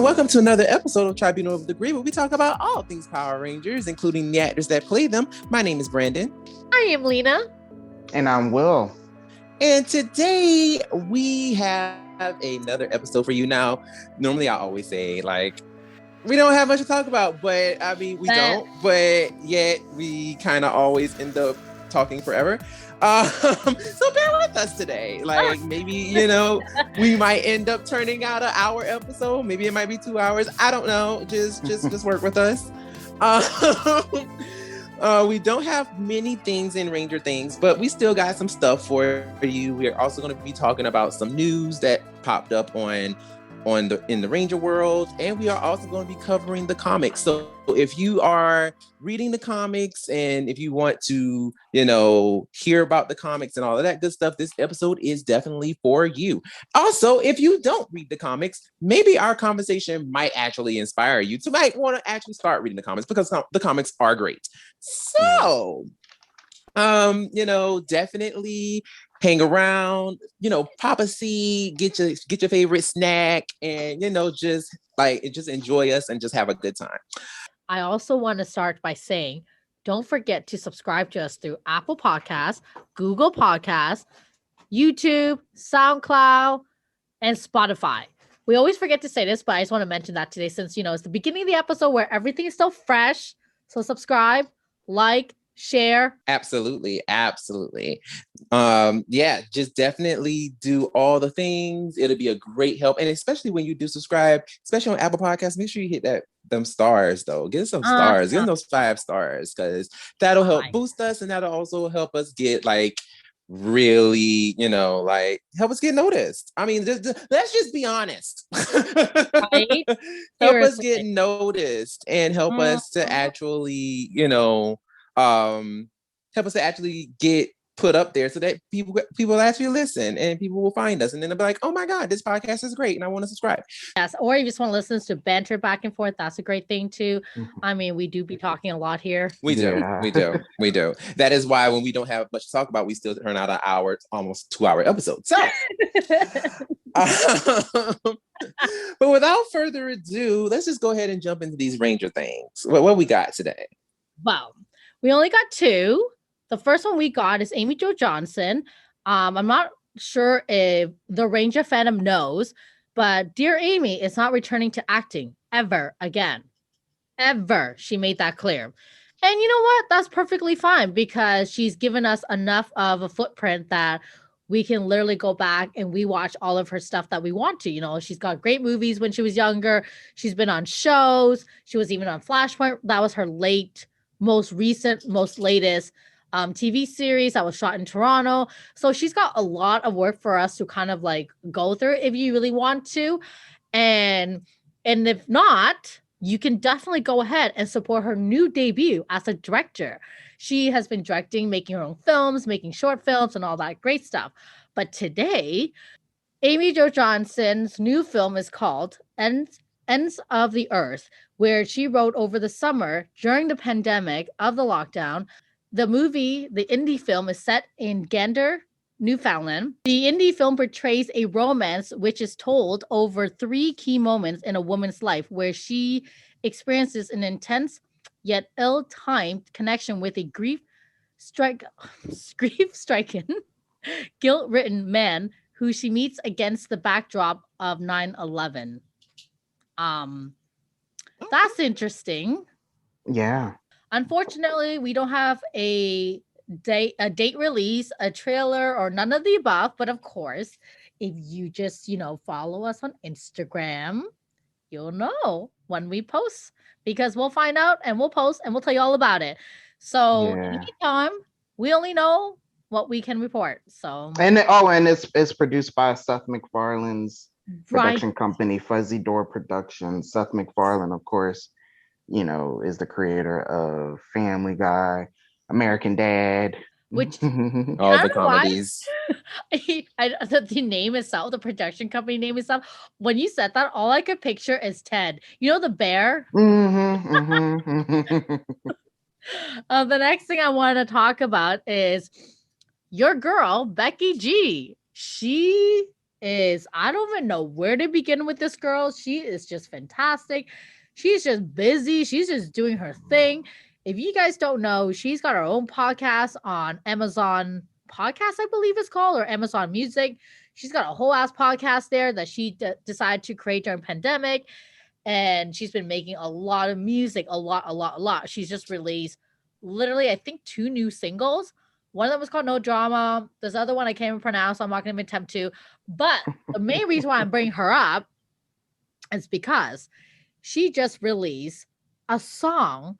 welcome to another episode of Tribunal of Degree, where we talk about all things Power Rangers, including the actors that play them. My name is Brandon. I am Lena. And I'm Will. And today we have another episode for you. Now, normally I always say, we don't have much to talk about, but I mean, we don't, but yet we kind of always end up talking forever. So bear with us today. Maybe, we might end up turning out an hour episode. Maybe it might be 2 hours. I don't know. Just work with us. We don't have many things in Ranger Things, but we still got some stuff for you. We're also going to be talking about some news that popped up in the Ranger world, and we are also going to be covering the comics. So if you are reading the comics and if you want to, hear about the comics and all of that good stuff, this episode is definitely for you. Also, if you don't read the comics, maybe our conversation might actually inspire you to might want to actually start reading the comics, because the comics are great. So, definitely hang around, pop a seat, get your favorite snack, and just enjoy us and just have a good time. I also want to start by saying, don't forget to subscribe to us through Apple Podcasts, Google Podcasts, YouTube, SoundCloud, and Spotify. We always forget to say this, but I just want to mention that today, since it's the beginning of the episode where everything is still fresh. So subscribe, like, share. Absolutely. Just definitely do all the things. It'll be a great help. And especially when you do subscribe, especially on Apple Podcasts, make sure you hit them stars though. Get some stars, get those 5 stars, because that'll help boost us, and that'll also help us get really, help us get noticed. I mean, let's just be honest. Right? Help us get noticed and help us to actually, help us to actually get put up there so that people actually listen and people will find us, and then they'll be like, oh my God, this podcast is great and I want to subscribe. Yes, or you just want to listen to banter back and forth. That's a great thing too. I mean, we do be talking a lot here. We do. That is why when we don't have much to talk about, we still turn out an hour, almost 2-hour episode. So but without further ado, let's just go ahead and jump into these Ranger Things. What we got today? Well, we only got 2. The first one we got is Amy Jo Johnson. I'm not sure if the Ranger fandom knows, but dear Amy is not returning to acting ever again. Ever. She made that clear. And you know what? That's perfectly fine, because she's given us enough of a footprint that we can literally go back and we watch all of her stuff that we want to. She's got great movies when she was younger. She's been on shows. She was even on Flashpoint. That was her most latest TV series that was shot in Toronto. So she's got a lot of work for us to kind of go through if you really want to. And if not, you can definitely go ahead and support her new debut as a director. She has been directing, making her own films, making short films and all that great stuff. But today, Amy Jo Johnson's new film is called Ends of the Earth, where she wrote over the summer during the pandemic of the lockdown. The movie, the indie film, is set in Gander, Newfoundland. The indie film portrays a romance which is told over 3 key moments in a woman's life, where she experiences an intense yet ill-timed connection with a grief-stricken, guilt-ridden man who she meets against the backdrop of 9/11. That's interesting. Yeah. Unfortunately, we don't have a date release, a trailer, or none of the above. But of course, if you just, follow us on Instagram, you'll know when we post, because we'll find out and we'll post and we'll tell you all about it. So in the meantime, we only know what we can report. So and it's produced by Seth MacFarlane's production company, Fuzzy Door Productions. Seth MacFarlane, of course, is the creator of Family Guy, American Dad, which all the comedies. The name itself, the production company name itself. When you said that, all I could picture is Ted. The bear. The next thing I want to talk about is your girl Becky G. She is, I don't even know where to begin with this girl. She is just fantastic. She's just busy. She's just doing her thing. If you guys don't know, she's got her own podcast on Amazon Podcast, I believe it's called, or Amazon Music. She's got a whole ass podcast there that she decided to create during pandemic. And she's been making a lot of music, a lot. She's just released literally, I think, 2 new singles. One of them was called No Drama. This other one I can't even pronounce, so I'm not going to attempt to. But the main reason why I'm bringing her up is because she just released a song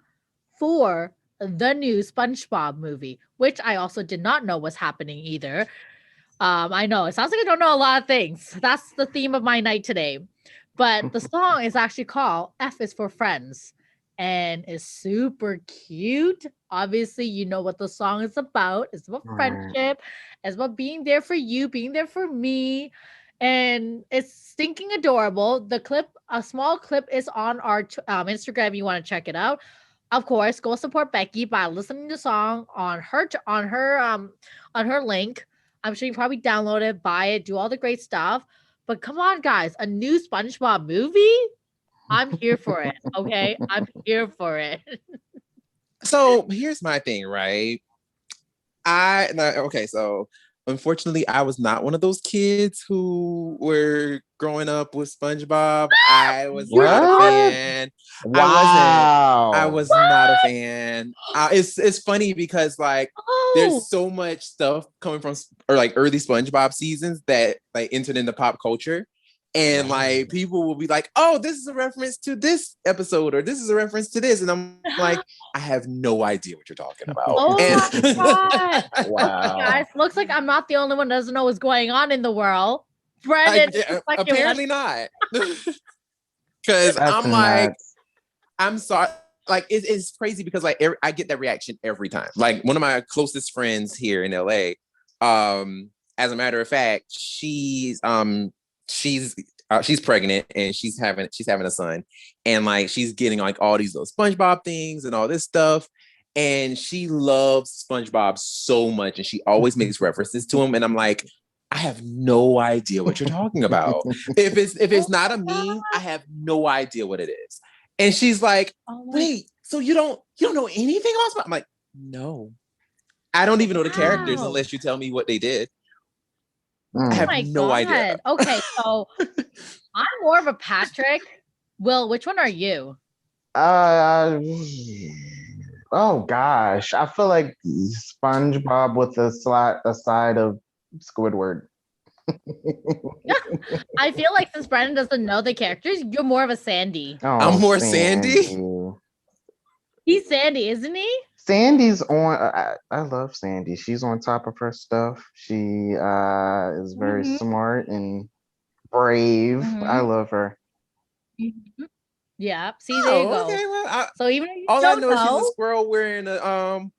for the new SpongeBob movie, which I also did not know was happening either. I know it sounds like I don't know a lot of things. That's the theme of my night today. But the song is actually called F is for Friends and is super cute. Obviously, you know what the song is about. It's about friendship. It's about being there for you, being there for me. And it's stinking adorable. The clip, a small clip, is on our Instagram. If you want to check it out. Of course, go support Becky by listening to the song on her link. I'm sure you can probably download it, buy it, do all the great stuff. But come on, guys, a new SpongeBob movie? I'm here for it, okay? I'm here for it. So here's my thing, right? So unfortunately, I was not one of those kids who were growing up with SpongeBob. I was not a fan. Wow. I was not a fan. It's funny because there's so much stuff coming from early SpongeBob seasons that entered into pop culture. And people will be like, oh, this is a reference to this episode, or this is a reference to this. And I'm like, I have no idea what you're talking about. Oh my God. Wow. Guys, looks like I'm not the only one that doesn't know what's going on in the world. Brennan, apparently not. Because I'm like, I'm sorry. It's crazy because I get that reaction every time. One of my closest friends here in LA, as a matter of fact, she's pregnant and she's having a son, and she's getting all these little SpongeBob things and all this stuff, and she loves SpongeBob so much, and she always makes references to him, and I'm like, I have no idea what you're talking about. if it's not a meme, I have no idea what it is. And she's like, wait, so you don't know anything else? I'm like, no, I don't even know the characters unless you tell me what they did. I have no idea. Okay, so I'm more of a Patrick. Will, which one are you? Oh gosh, I feel like SpongeBob with a side of Squidward. I feel like since Brennan doesn't know the characters, you're more of a Sandy. Oh, I'm more Sandy. He's Sandy, isn't he? Sandy's on. I love Sandy. She's on top of her stuff. She is very smart and brave. I love her. Yeah. See, there you go. Okay, well, so even if you all don't I know is she's a squirrel wearing a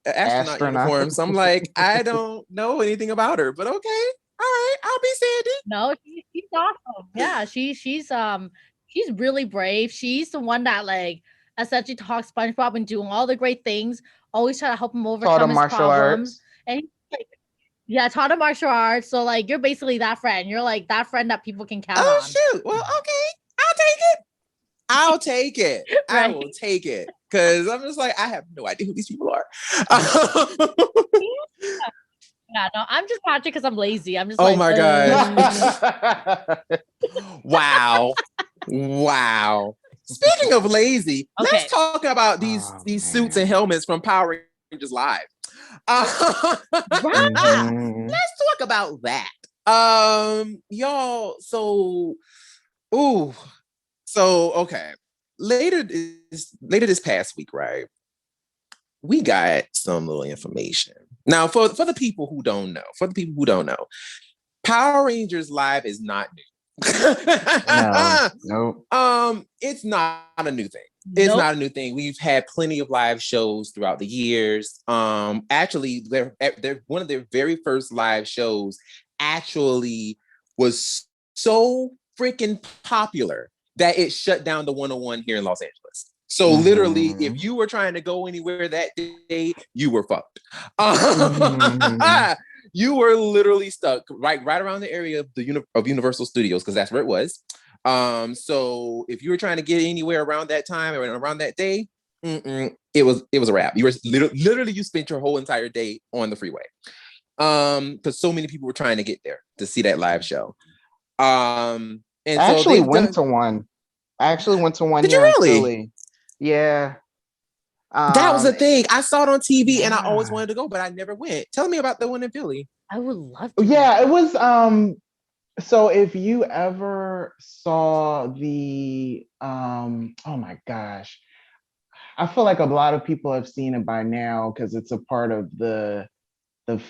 astronaut uniform. So I'm like, I don't know anything about her, but okay, all right, I'll be Sandy. No, she's awesome. Yeah, she's really brave. She's the one that essentially talks SpongeBob and doing all the great things. Always try to help him overcome his problems. And taught him martial arts. So you're basically that friend. You're that friend that people can count on. Oh shoot! Well, okay, I'll take it. Right. I will take it because I'm just I have no idea who these people are. Yeah, no, I'm just Patrick because I'm lazy. I'm just oh my god! Wow. Speaking of lazy, let's talk about these suits and helmets from Power Rangers Live. Let's talk about that. Y'all. So okay. Later this past week, right? We got some little information. Now, for the people who don't know, Power Rangers Live is not new. No. It's not a new thing. It's not a new thing. We've had plenty of live shows throughout the years. Actually, they're one of their very first live shows actually was so freaking popular that it shut down the 101 here in Los Angeles. So literally, if you were trying to go anywhere that day, you were fucked. You were literally stuck right around the area of of Universal Studios, because that's where it was. So if you were trying to get anywhere around that time or around that day, it was a wrap. You were literally you spent your whole entire day on the freeway. Because so many people were trying to get there to see that live show. And I so actually they went to one. I actually went to one Did you here in really? Philly. Yeah. That was the thing. I saw it on TV and I always Yeah. wanted to go, but I never went. Tell me about the one in Philly. I would love to. Yeah, it was so if you ever saw the oh my gosh, I feel like a lot of people have seen it by now because it's a part of the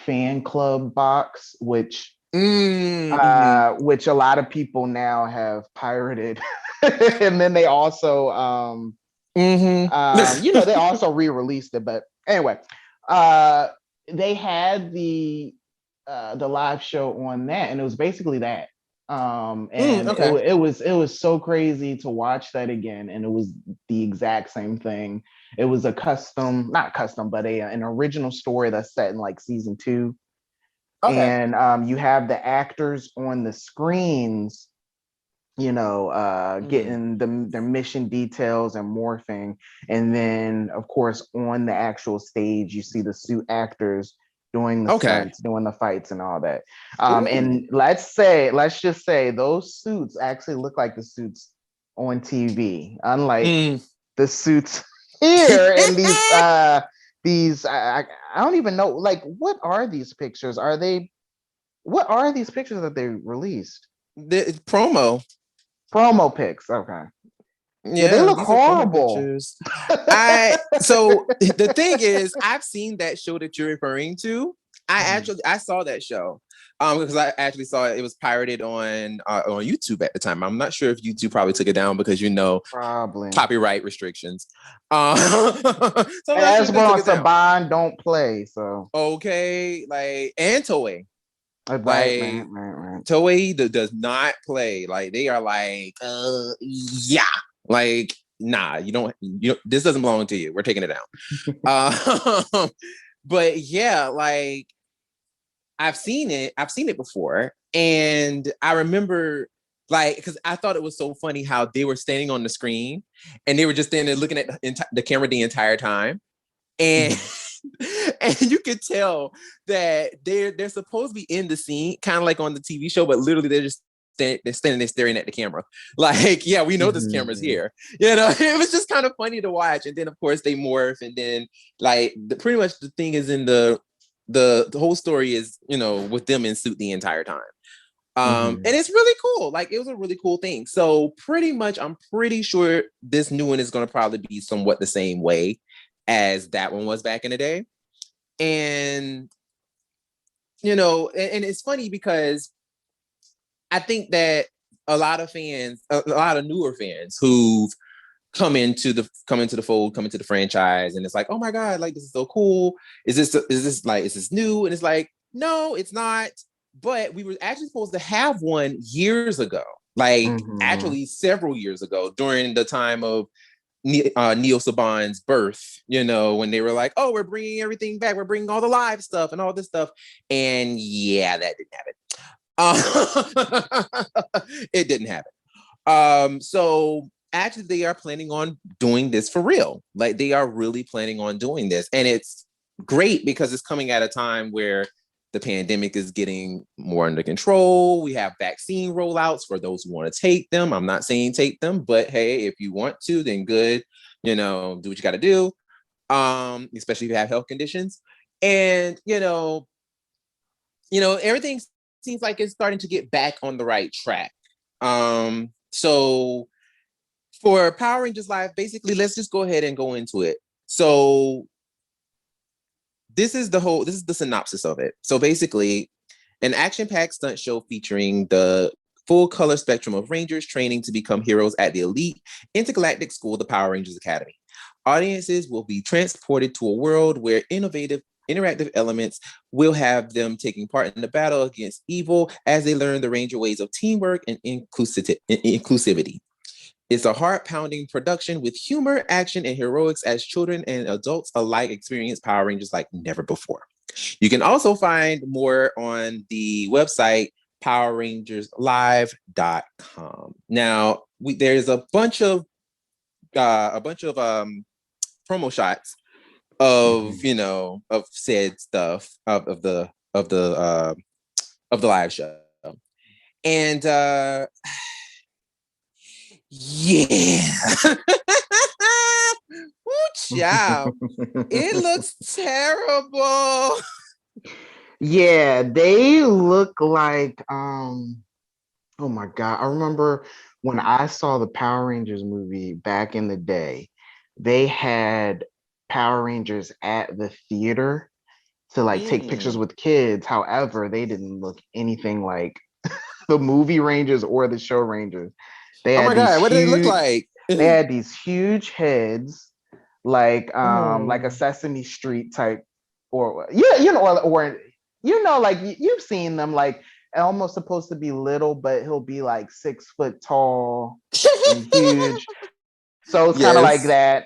fan club box, which which a lot of people now have pirated. And then they also you know, they also re-released it. But anyway, they had the live show on that, and it was basically that. And okay. it was so crazy to watch that again, and it was the exact same thing. It was a custom, not custom, but an original story that's set in like season 2. Okay. And you have the actors on the screens, you know, getting their mission details and morphing. And then, of course, on the actual stage, you see the suit actors doing the stunts, doing the fights and all that. And let's just say those suits actually look like the suits on TV, unlike the suits here in these I don't even know, like, what are these pictures? What are these pictures that they released? The promo Pics. Okay. Yeah, they Yeah, look these are promo horrible. pictures. So the thing is, I've seen that show that you're referring to. I saw that show. Because I actually saw it. It was pirated on YouTube at the time. I'm not sure if YouTube probably took it down because Probably copyright restrictions. So I'm not sure as if they well took as it down. Saban don't play. So Okay, like and Toei. right. Toei does not play. Like they are like, yeah, like nah, you don't. This doesn't belong to you. We're taking it down. But yeah, like I've seen it. I've seen it before, and I remember like because I thought it was so funny how they were standing on the screen and they were just standing there looking at the camera the entire time, and. And you could tell that they're supposed to be in the scene, kind of like on the TV show, but literally they're just they're standing there staring at the camera. Like, yeah, we know this camera's here. You know, it was just kind of funny to watch. And then of course they morph, and then like pretty much the thing is in the whole story is, you know, with them in suit the entire time. And it's really cool. Like it was a really cool thing. So pretty much, I'm pretty sure this new one is going to probably be somewhat the same way as that one was back in the day. And, you know, and it's funny because I think that a lot of fans, a lot of newer fans who've come into the fold, come into the franchise, and it's like, oh my God, like this is so cool. Is this new? And it's like, no, it's not. But we were actually supposed to have one years ago, like actually several years ago, during the time of Neo Saban's birth, you know, when they were like, oh, we're bringing everything back. We're bringing all the live stuff and all this stuff. And yeah, that didn't happen. It didn't happen. So actually they are planning on doing this for real. Like they are really planning on doing this. And it's great because it's coming at a time where the pandemic is getting more under control. We have vaccine rollouts for those who want to take them. I'm not saying take them, but hey, if you want to, then good. You know, do what you got to do. Especially if you have health conditions. And you know, everything seems like it's starting to get back on the right track. So for Power Rangers Live, basically, let's just go ahead and go into it. So this is the synopsis of it. So basically, an action-packed stunt show featuring the full color spectrum of Rangers training to become heroes at the elite intergalactic school, the Power Rangers Academy. Audiences will be transported to a world where interactive elements will have them taking part in the battle against evil as they learn the Ranger ways of teamwork and inclusivity. It's a heart-pounding production with humor, action, and heroics as children and adults alike experience Power Rangers like never before. You can also find more on the website PowerRangersLive.com. Now, there's a bunch of promo shots of of said stuff of the live show, and yeah. Ooh, child. It looks terrible. Yeah, they look like oh my God. I remember when I saw the Power Rangers movie back in the day, they had Power Rangers at the theater to like take pictures with kids. However, they didn't look anything like the movie Rangers or the show Rangers. They Oh my God, what do they look like? They had these huge heads, like a Sesame Street type, or like you've seen them, like almost supposed to be little, but he'll be like 6 foot tall and huge. So it's kind of like that.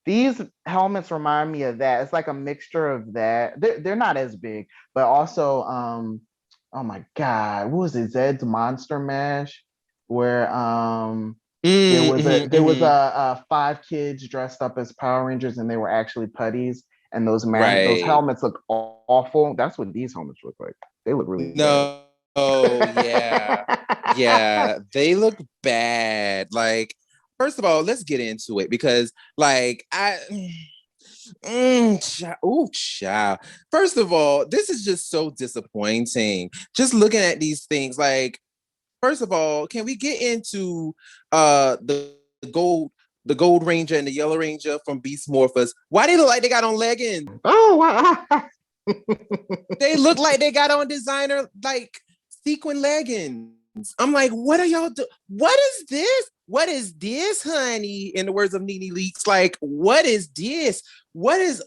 These helmets remind me of that. It's like a mixture of that. They're not as big, but also oh my God, what was it? Zed's Monster Mash, where there was a 5 kids dressed up as Power Rangers and they were actually putties, and those helmets look awful. That's what these helmets look like. They look really bad. Oh yeah. Yeah, they look bad. Like, first of all, let's get into it, because like child. First of all, this is just so disappointing. Just looking at these things, like, first of all, can we get into the gold Ranger and the yellow Ranger from Beast Morphers? Why they look like they got on leggings? Oh wow. They look like they got on designer like sequin leggings. I'm like, what are y'all doing? What is this? What is this, honey? In the words of Nene Leakes, like, what is this? What is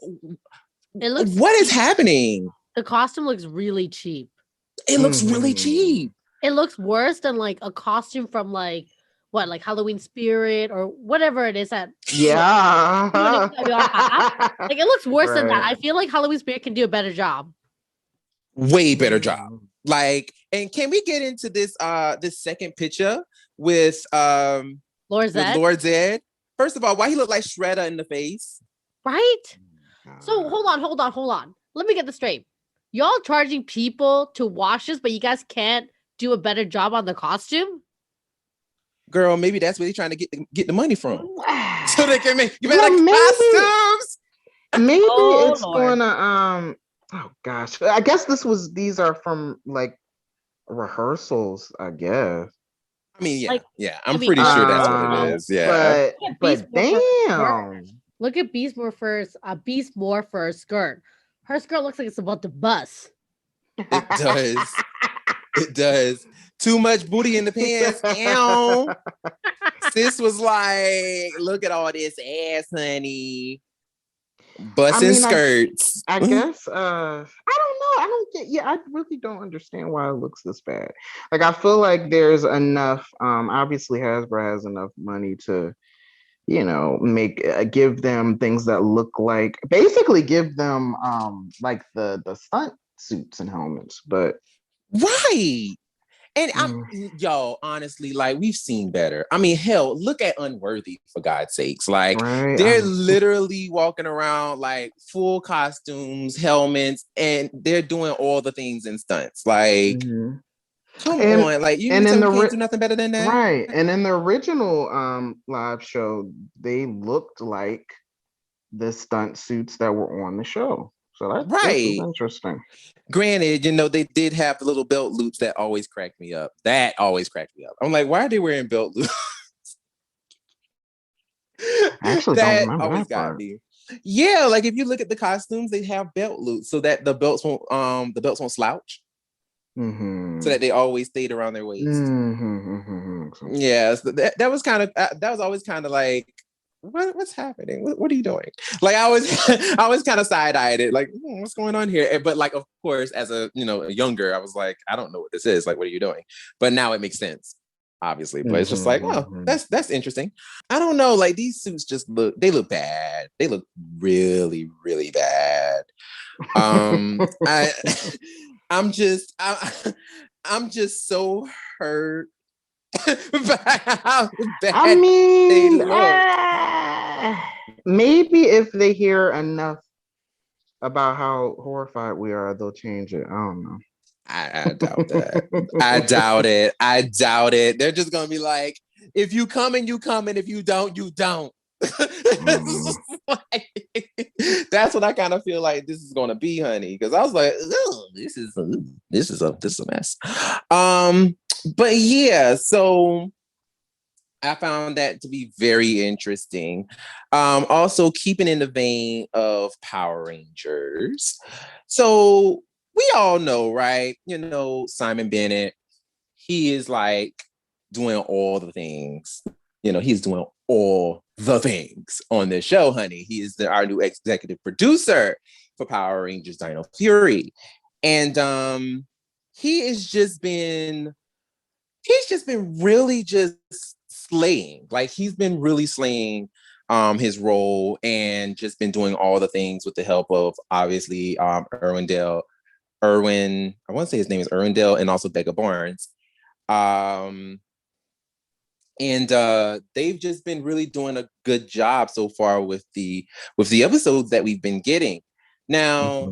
happening? The costume looks really cheap. It looks really cheap. It looks worse than like a costume from like Halloween Spirit or whatever it is that. Yeah. Like, it looks worse than that. I feel like Halloween Spirit can do a better job. Way better job. Like, and can we get into this second picture with Lord Zed? Lord Zed? First of all, why he look like Shredder in the face? Right? So hold on. Let me get this straight. Y'all charging people to wash this, but you guys can't do a better job on the costume? Girl, maybe that's where they're trying to get the money from. So they can make better costumes. Maybe it's gonna oh gosh. I guess these are from like rehearsals, I guess. I mean, I'm pretty sure that's what it is. Yeah. But damn. Look at Beast Morpher's skirt. Her skirt looks like it's about to bust. It does. It does. Too much booty in the pants. Ow. Sis was like, look at all this ass, honey. Busting skirts. I guess I don't know. I really don't understand why it looks this bad. Like, I feel like there's enough, obviously Hasbro has enough money to, give them things that look like, basically give them like the stunt suits and helmets, but right. And honestly, like, we've seen better. I mean, hell, look at Unworthy, for God's sakes. Like, they're literally walking around like full costumes, helmets, and they're doing all the things in stunts. Like, come on, like, you can't do nothing better than that. Right. And in the original live show, they looked like the stunt suits that were on the show. So that's interesting. Granted, they did have the little belt loops that always cracked me up. I'm like, why are they wearing belt loops? Actually, that don't always got me. Yeah, like, if you look at the costumes, they have belt loops so that the belts won't slouch. So that they always stayed around their waist. Yeah, so that was always kind of like, what's happening? What are you doing? Like, I was kind of side-eyed it, like, what's going on here? But like, of course, as a younger, I was like, I don't know what this is. Like, what are you doing? But now it makes sense, obviously. But it's just like, oh, that's interesting. I don't know. Like, these suits just look bad. They look really, really bad. I I'm just so hurt by how bad I they mean, look. maybe if they hear enough about how horrified we are, they'll change it. I don't know. I doubt that. I doubt it. I doubt it. They're just gonna be like, if you come and you come, and if you don't, you don't. That's what I kind of feel like this is gonna be, honey. Because I was like, this is a mess. But yeah, so I found that to be very interesting. Also, keeping in the vein of Power Rangers. So we all know, right? Simon Bennett, he is like doing all the things. He's doing all the things on this show, honey. He is our new executive producer for Power Rangers Dino Fury. And he's just been really just slaying. Like, he's been really slaying his role and just been doing all the things with the help of, obviously, Erwin, I want to say his name is Erwindale, and also Becca Barnes. And they've just been really doing a good job so far with the episodes that we've been getting. Now,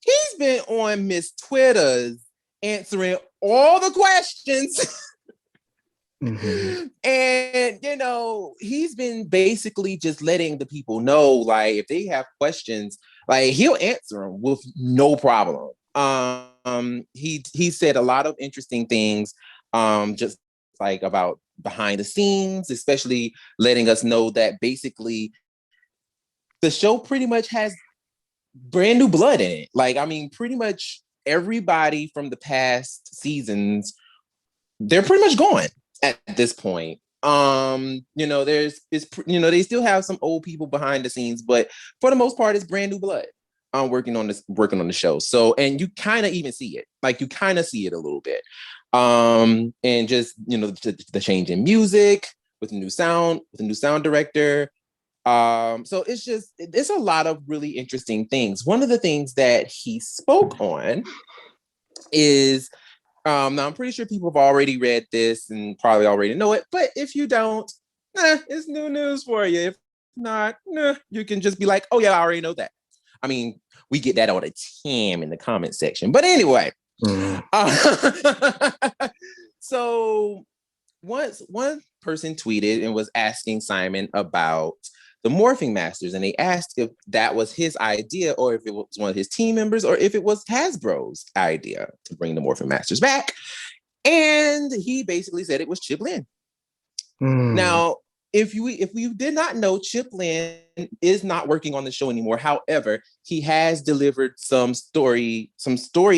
he's been on Miss Twitter's answering all the questions. And he's been basically just letting the people know, like, if they have questions, like, he'll answer them with no problem. He said a lot of interesting things, just like about behind the scenes, especially letting us know that basically the show pretty much has brand new blood in it. Like, I mean, pretty much everybody from the past seasons, they're pretty much gone at this point. They still have some old people behind the scenes, but for the most part, it's brand new blood working on the show. So, and you kind of even see it, like, you kind of see it a little bit. And just, the change in music with the new sound director. So it's a lot of really interesting things. One of the things that he spoke on is, now I'm pretty sure people have already read this and probably already know it, but if you don't, it's new news for you. If not, you can just be like, oh yeah, I already know that. I mean, we get that all the time in the comment section. But anyway, so once one person tweeted and was asking Simon about the Morphing Masters, and they asked if that was his idea, or if it was one of his team members, or if it was Hasbro's idea to bring the Morphing Masters back. And he basically said it was Chip Lynn. Now, if we did not know, Chip Lynn is not working on the show anymore. However, he has delivered some story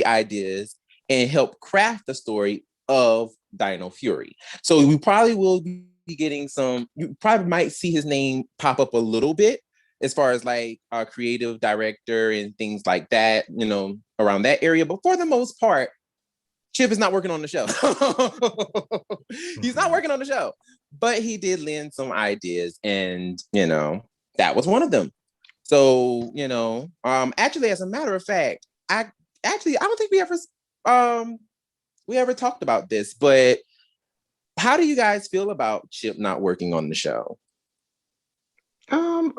ideas and helped craft the story of Dino Fury. So we probably will be getting you probably might see his name pop up a little bit as far as like a creative director and things like that, around that area. But for the most part, Chip is not working on the show. He's not working on the show, but he did lend some ideas, and that was one of them. So actually, as a matter of fact, I don't think we ever talked about this, but how do you guys feel about Chip not working on the show? I'm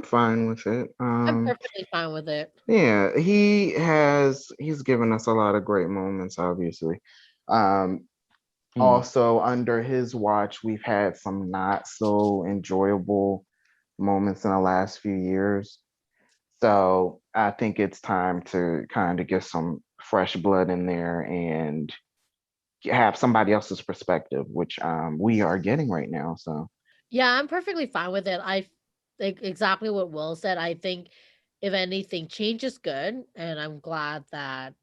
fine with it. I'm perfectly fine with it. Yeah, he's given us a lot of great moments, obviously. Also, under his watch, we've had some not so enjoyable moments in the last few years. So I think it's time to kind of get some fresh blood in there and have somebody else's perspective, which we are getting right now. So yeah, I'm perfectly fine with it. I think exactly what Will said. I think if anything, change is good, and I'm glad that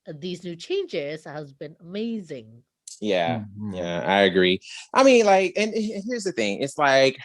these new changes has been amazing. Yeah, I agree. I mean, like, and here's the thing: it's like,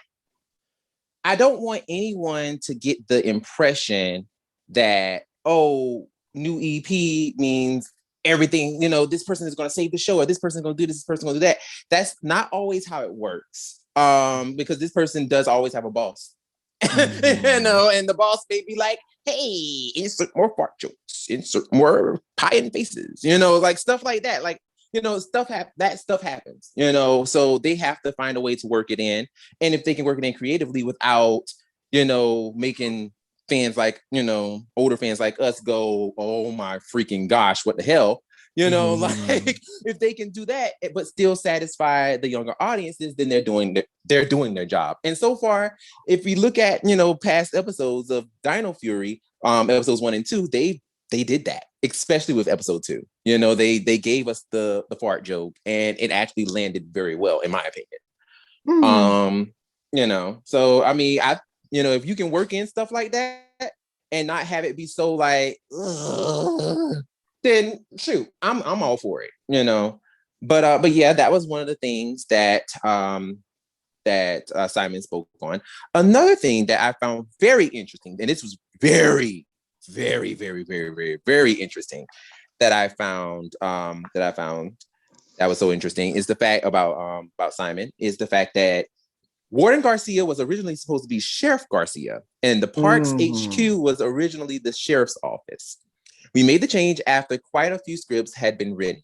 I don't want anyone to get the impression that, oh, new EP means everything, this person is going to save the show, or this person is going to do this person is going to do that. That's not always how it works. Because this person does always have a boss. And the boss may be like, hey, insert more fart jokes, insert more pie in faces, you know, like stuff like that. Like, you know, that stuff happens, you know, so they have to find a way to work it in. And if they can work it in creatively without, you know, making fans like, you know, older fans like us go, oh my freaking gosh, what the hell? You know, like if they can do that, but still satisfy the younger audiences, then they're doing their job. And so far, if we look at, you know, past episodes of Dino Fury, episodes 1 and 2, they did that, especially with episode 2. You know, they gave us the fart joke, and it actually landed very well, in my opinion. You know, so I mean, you know, if you can work in stuff like that and not have it be so like, ugh, then shoot, I'm all for it, you know. But yeah, that was one of the things that Simon spoke on. Another thing that I found very interesting, and this was very, very, very, very, very, very interesting that I found that was so interesting is the fact about Simon is the fact that Warden Garcia was originally supposed to be Sheriff Garcia, and the Parks HQ was originally the sheriff's office. We made the change after quite a few scripts had been written.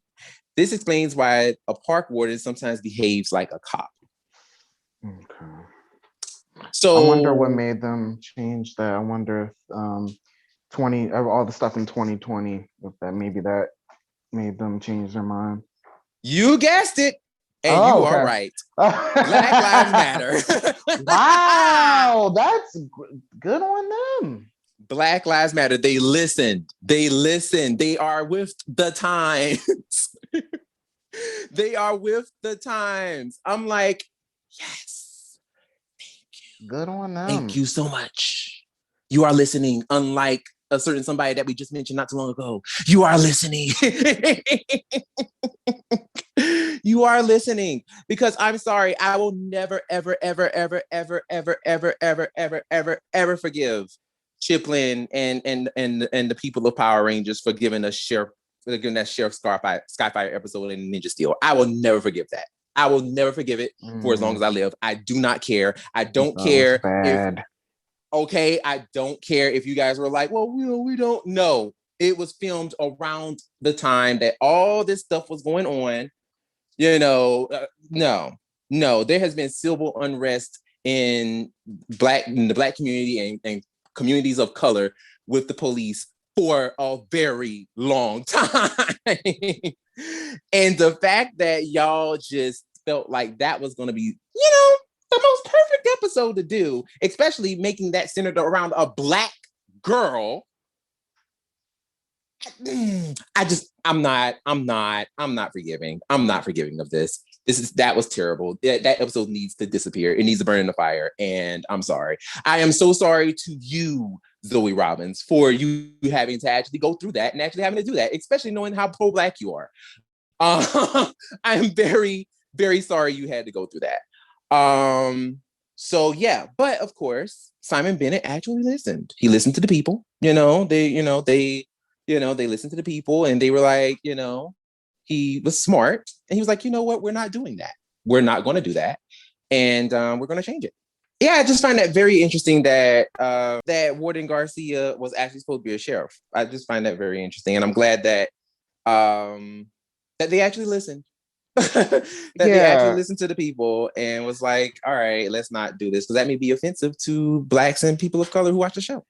This explains why a park warden sometimes behaves like a cop. Okay. So I wonder what made them change that. I wonder if all the stuff in 2020, if that made them change their mind. You guessed it. And you are right. Black Lives Matter. Wow, that's good on them. Black Lives Matter. They listened. They are with the times. They are with the times. I'm like, yes. Thank you. Good on them. Thank you so much. You are listening, unlike a certain somebody that we just mentioned not too long ago. You are listening. You are listening, because I'm sorry, I will never, ever, ever, ever, ever, ever, ever, ever, ever, ever, ever forgive Chiplin and the people of Power Rangers for giving that Sheriff Skyfire episode in Ninja Steel. I will never forgive that. I will never forgive it for as long as I live. I do not care. I don't care if. Okay, I don't care if you guys were like, well, we don't know. It was filmed around the time that all this stuff was going on. You know, no, there has been civil unrest in the Black community and communities of color with the police for a very long time. And the fact that y'all just felt like that was going to be, you know, the most perfect episode to do, especially making that centered around a Black girl. I'm not forgiving. I'm not forgiving of this. That was terrible. That episode needs to disappear. It needs to burn in the fire. And I'm sorry. I am so sorry to you, Zoe Robbins, for you having to actually go through that and actually having to do that, especially knowing how pro-Black you are. I am very, very sorry you had to go through that. So yeah, but of course, Simon Bennett actually listened. He listened to the people. They listened to the people, and they were like, you know, he was smart, and he was like, you know what, we're not doing that. We're not going to do that, and we're going to change it. Yeah, I just find that very interesting that that Warden Garcia was actually supposed to be a sheriff. I just find that very interesting, and I'm glad that that they actually listened. They actually listened to the people and was like, all right, let's not do this, because that may be offensive to Blacks and people of color who watch the show.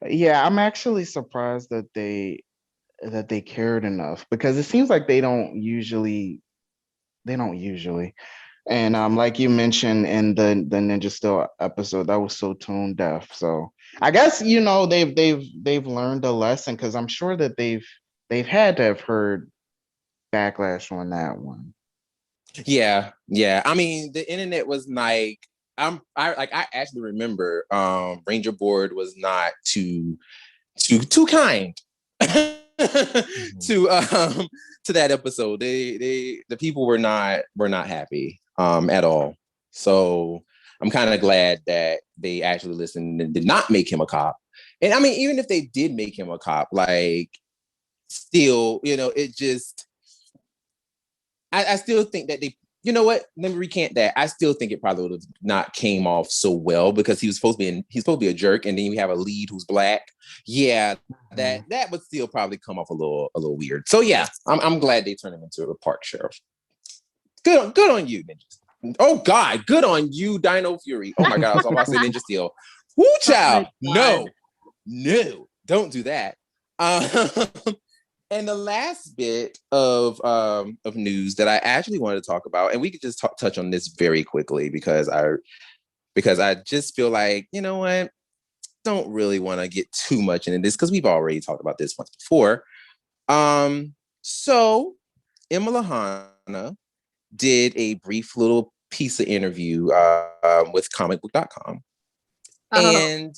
Yeah, I'm actually surprised that they cared enough, because it seems like they don't usually. And like you mentioned in the Ninja Steel episode, that was so tone deaf. So I guess, you know, they've learned a lesson, because I'm sure that they've had to have heard backlash on that one. Yeah. I mean, the internet was like, I actually remember Ranger Board was not too kind to that episode. The people were not happy at all. So I'm kind of glad that they actually listened and did not make him a cop. And I mean, even if they did make him a cop, like, still, you know, it just, I still think that they you know what? Let me recant that. I still think it probably would have not came off so well because he's supposed to be a jerk, and then you have a lead who's black. Yeah, that would still probably come off a little weird. So yeah, I'm glad they turned him into a park sheriff. Good on you, Ninja. Oh God, good on you, Dino Fury. Oh my God, I was about to say Ninja Steel. Woo, child. No, don't do that. And the last bit of news that I actually wanted to talk about, and we could just touch on this very quickly because I just feel like, you know what, don't really want to get too much into this because we've already talked about this once before. So Emma Lahana did a brief little piece of interview with comicbook.com. And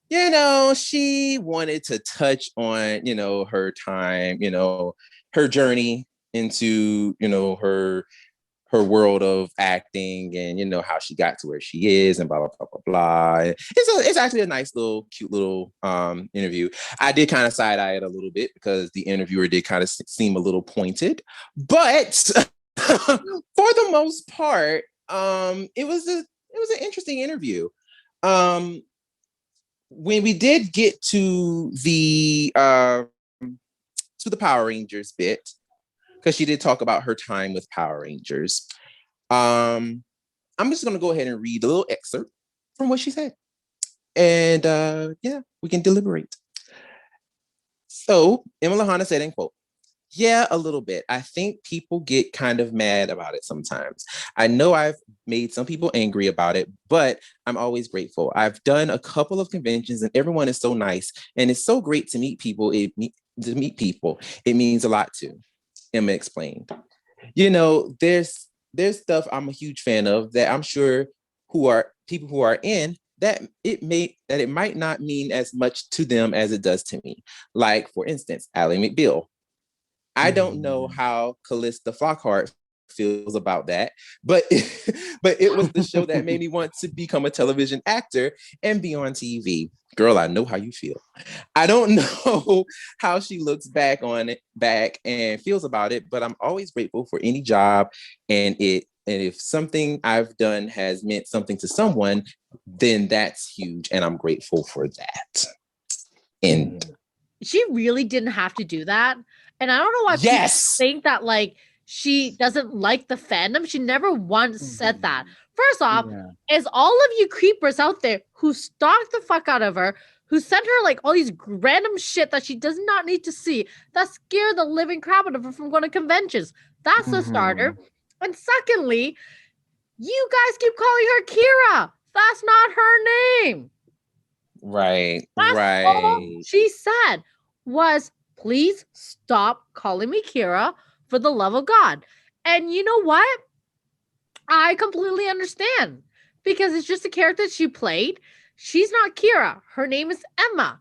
you know, she wanted to touch on, you know, her time, you know, her journey into, you know, her world of acting and, you know, how she got to where she is and blah, blah, blah, blah, blah. It's actually a nice little, cute little interview. I did kind of side-eye it a little bit because the interviewer did kind of seem a little pointed, but for the most part, it was an interesting interview. When we did get to the Power Rangers bit, because she did talk about her time with Power Rangers, I'm just going to go ahead and read a little excerpt from what she said. And yeah, we can deliberate. So Emma Lahana said, in quote, "Yeah, a little bit. I think people get kind of mad about it sometimes. I know I've made some people angry about it, but I'm always grateful. I've done a couple of conventions and everyone is so nice. And it's so great to meet people. It means a lot to." Emma explained. You know, there's stuff I'm a huge fan of that I'm sure people who are in that it might not mean as much to them as it does to me. Like, for instance, Ally McBeal. I don't know how Callista Flockhart feels about that, but it was the show that made me want to become a television actor and be on TV. Girl, I know how you feel. I don't know how she looks back and feels about it, but I'm always grateful for any job, and if something I've done has meant something to someone, then that's huge, and I'm grateful for that. And she really didn't have to do that. And I don't know why people think that, like, she doesn't like the fandom. She never once said that. First off, is all of you creepers out there who stalked the fuck out of her, who sent her, like, all these random shit that she does not need to see, that scare the living crap out of her from going to conventions. That's the starter. And secondly, you guys keep calling her Kira. That's not her name. Right. All she said was, "Please stop calling me Kira, for the love of God." And you know what? I completely understand, because it's just a character she played. She's not Kira. Her name is Emma.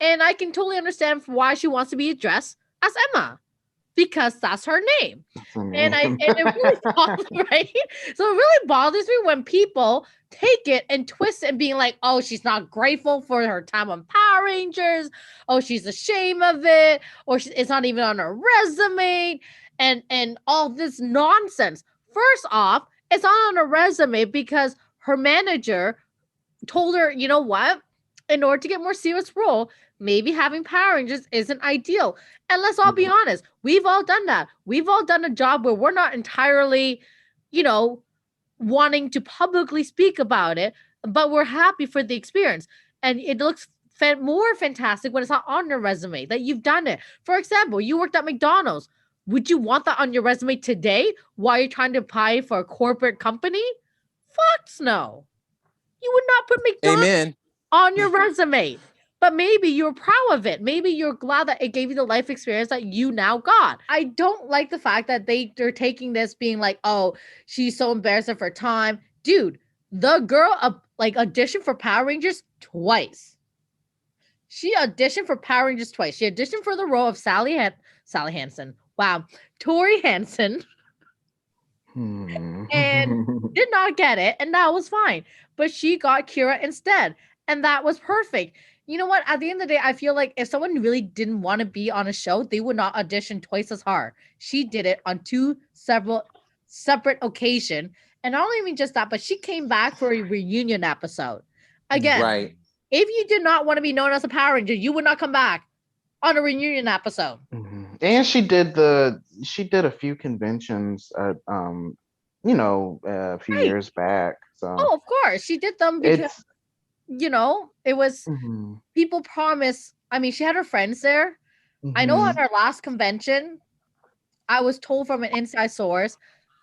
And I can totally understand why she wants to be addressed as Emma, because that's her name. And it really bothers, right? So it really bothers me when people take it and twist it and being like, "Oh, she's not grateful for her time on Power Rangers. Oh, she's ashamed of it. Or it's not even on her resume." And all this nonsense. First off, it's not on her resume because her manager told her, you know what? In order to get more serious role, maybe having Power Rangers isn't ideal. And let's all be honest, we've all done that. We've all done a job where we're not entirely, you know, wanting to publicly speak about it, but we're happy for the experience. And it looks more fantastic when it's not on your resume that you've done it. For example, you worked at McDonald's. Would you want that on your resume today while you're trying to apply for a corporate company? Fuck no. You would not put McDonald's on your resume. But maybe you're proud of it. Maybe you're glad that it gave you the life experience that you now got. I don't like the fact that they're taking this being like, "Oh, she's so embarrassed of her time." Dude, the girl auditioned for Power Rangers twice. She auditioned for Power Rangers twice. She auditioned for the role of Sally Hansen. Wow. Tori Hansen. And did not get it. And that was fine. But she got Kira instead. And that was perfect. You know what? At the end of the day, I feel like if someone really didn't want to be on a show, they would not audition twice as hard. She did it on several separate occasion. And not even just that, but she came back for a reunion episode. Again, Right. if you did not want to be known as a Power Ranger, you would not come back on a reunion episode. And she did a few conventions at a few Right. years back. So Oh, of course. She did them because, it's it was mhm, people promise. I mean, she had her friends there. I know on mhm. our last convention, I was told from an inside source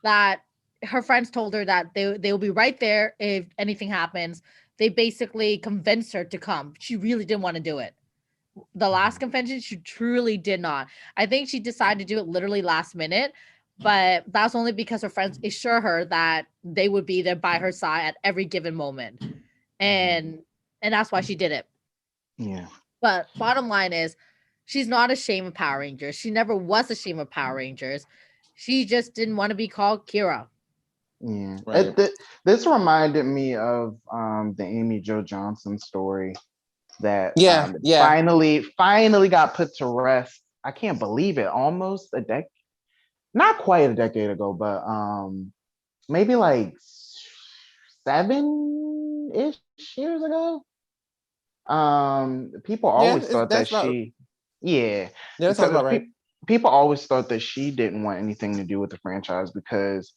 that her friends told her that they will be right there if anything happens. They basically convinced her to come. She really didn't want to do it. The last convention, she truly did not. I think she decided to do it literally last minute, but that's only because her friends assure her that they would be there by her side at every given moment. And that's why she did it. Yeah. But bottom line is, she's not ashamed of Power Rangers. She never was ashamed of Power Rangers. She just didn't want to be called Kira. Yeah. Right. This reminded me of the Amy Jo Johnson story that Yeah. Yeah. finally got put to rest. I can't believe it. Almost a decade, not quite a decade ago, but maybe like 7-ish years ago. People Yeah. always thought that That's about. yeah, Yeah, that sounds because about right. people always thought that she didn't want anything to do with the franchise because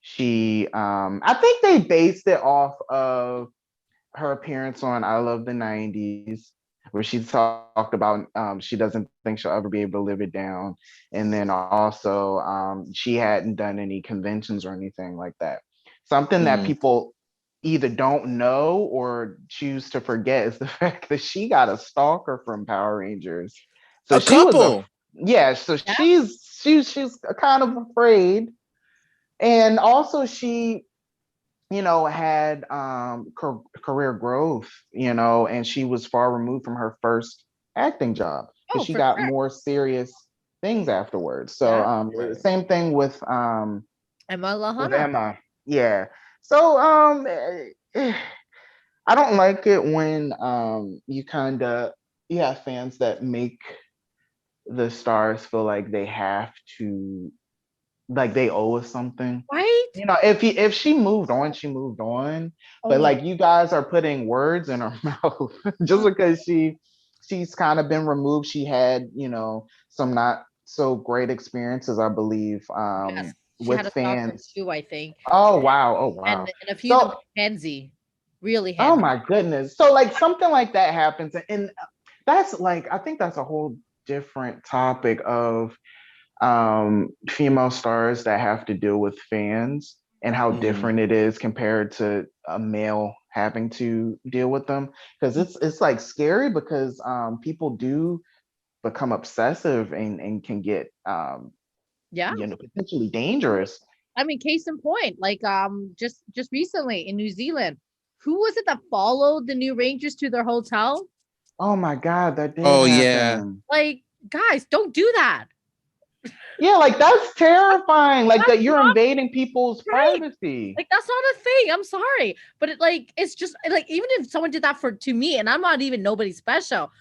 she, I think they based it off of her appearance on I Love the 90s, where she talked about she doesn't think she'll ever be able to live it down. And then also she hadn't done any conventions or anything like that. Something that Mm. people either don't know or choose to forget is the fact that she got a stalker from Power Rangers. So A she was couple. so Yeah. she's kind of afraid. And also she had career growth, and she was far removed from her first acting job because Oh, she for got sure. more serious things afterwards. So Yeah. Right. same thing with Emma with Lahana. Emma. Yeah. So I don't like it when you have fans that make the stars feel like they have to, like they owe us something. Right? If she moved on, she moved on. Oh But my. like you guys are putting words in her mouth just because she's kind of been removed. She had, some not so great experiences, I believe, Yes. She with had a stalker fans. too, I think. Oh wow. Oh And wow. a few of them So Kenzie. Really oh heavy. my goodness. So like something like that happens, and that's like I think that's a whole different topic of female stars that have to deal with fans and how Mm. different it is compared to a male having to deal with them, because it's like scary because people do become obsessive and can get Yeah. potentially dangerous. I mean, case in point, like just recently in New Zealand, who was it that followed the new Rangers to their hotel? Oh my god, that did Oh yeah. happen. Like, guys, don't do that. Yeah, like that's terrifying, like That's that you're not invading people's right. privacy. Like that's not a thing. I'm sorry, but it's just like even if someone did that to me, and I'm not even nobody special,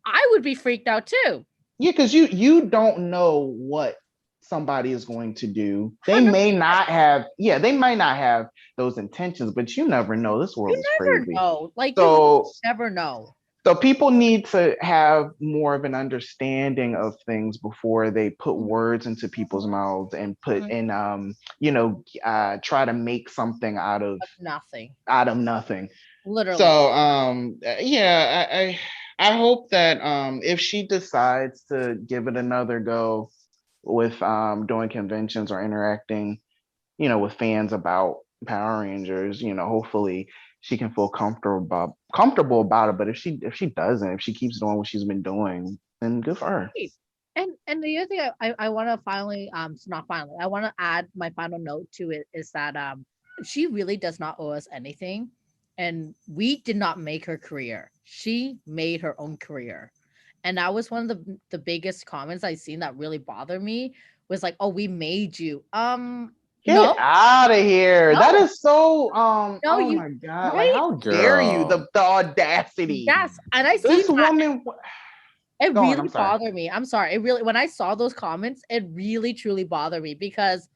I would be freaked out too. Yeah, because you don't know what somebody is going to do. They 100%. may not have, yeah, they might not have those intentions, but you never know. This world You is never crazy. know. Like you So never know. so people need to have more of an understanding of things before they put words into people's mouths and put Mhm. in try to make something Nothing. out of nothing. Literally. So yeah, I hope that if she decides to give it another go with doing conventions or interacting, with fans about Power Rangers, hopefully she can feel comfortable about it. But if she doesn't, if she keeps doing what she's been doing, then good for her. Right. And the other thing I want to finally not finally, I want to add my final note to it is that she really does not owe us anything, and we did not make her career. She made her own career, and that was one of the biggest comments I seen that really bothered me was like, oh, we made you. Get No, out of here. That no, is so no, oh you my god. Like right. how dare you? Girl. The audacity. Yes, and I seen This that. woman It go on, really I'm sorry. bothered me. I'm sorry. It really, when I saw those comments, it really truly bothered me because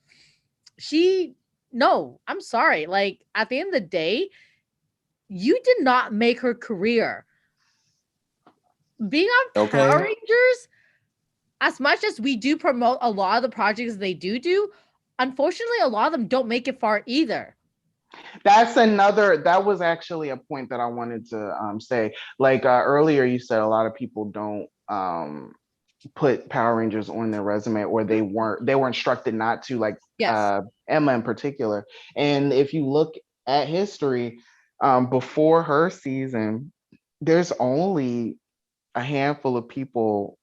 no, I'm sorry. Like, at the end of the day, you did not make her career. Being on Power Okay. Rangers, as much as we do promote a lot of the projects they do, unfortunately, a lot of them don't make it far either. That was actually a point that I wanted to say. Like earlier, you said a lot of people don't put Power Rangers on their resume, or they were instructed not to, like Yes. Emma in particular. And if you look at history, before her season, there's only a handful of people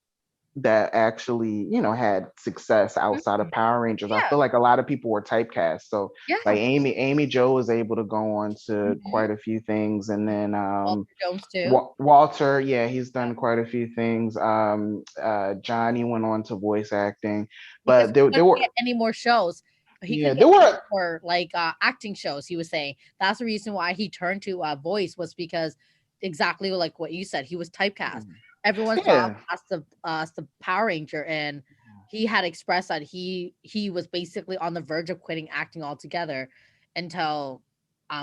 that actually, had success outside of Power Rangers. I Yeah. feel like a lot of people were typecast. So Yeah. like Amy Jo was able to go on to Mhm. quite a few things. And then Walter Jones too. Walter, yeah, he's done quite a few things. Johnny went on to voice acting, Because but he there couldn't were get any more shows. He yeah, couldn't there get any were more like acting shows. He was saying that's the reason why he turned to voice, was because exactly like what you said, he was typecast. Everyone saw him yeah. as the Power Ranger, and he had expressed that he was basically on the verge of quitting acting altogether until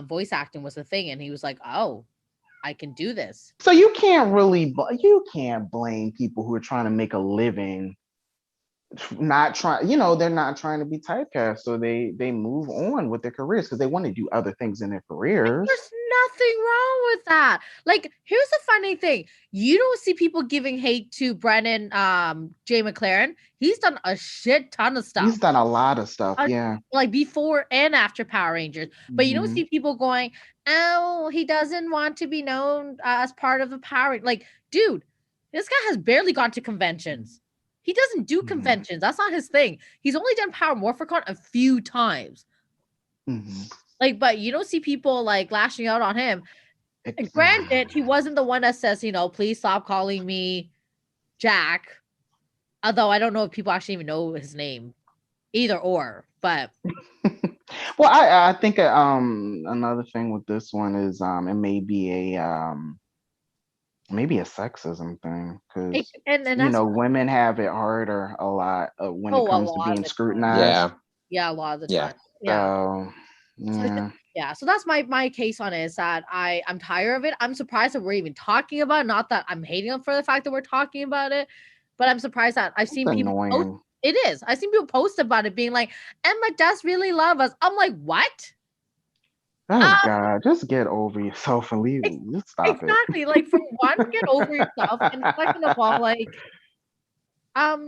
voice acting was a thing, and he was like, "Oh, I can do this." So you can't blame people who are trying to make a living, not trying, they're not trying to be typecast, so they move on with their careers because they want to do other things in their careers. There's nothing wrong with that. Like, here's the funny thing. You don't see people giving hate to Brennan J. McLaren. He's done a shit ton of stuff. He's done a lot of stuff, yeah. Like before and after Power Rangers. But you don't see people going, "Oh, he doesn't want to be known as part of the Power." Like, dude, this guy has barely gone to conventions. He doesn't do conventions. That's not his thing. He's only done Power Morphicon a few times. Like, but you don't see people like lashing out on him. And granted, he wasn't the one that says, "Please stop calling me Jack." Although I don't know if people actually even know his name, either or. But well, I think another thing with this one is it may be maybe a sexism thing, because and that's women have it harder a lot when it comes to being scrutinized. Yeah, a lot of the Yeah. time. Yeah. So yeah. Yeah, so that's my case on it, is that I'm tired of it. I'm surprised that we're even talking about it. Not that I'm hating them for the fact that we're talking about it, but I'm surprised that I've seen people post. It is. I've seen people post about it being like, Emma does really love us. I'm like, what? Oh God, just get over yourself and leave. Just stop it. Exactly. Like, for one, get over yourself, and second of all, like,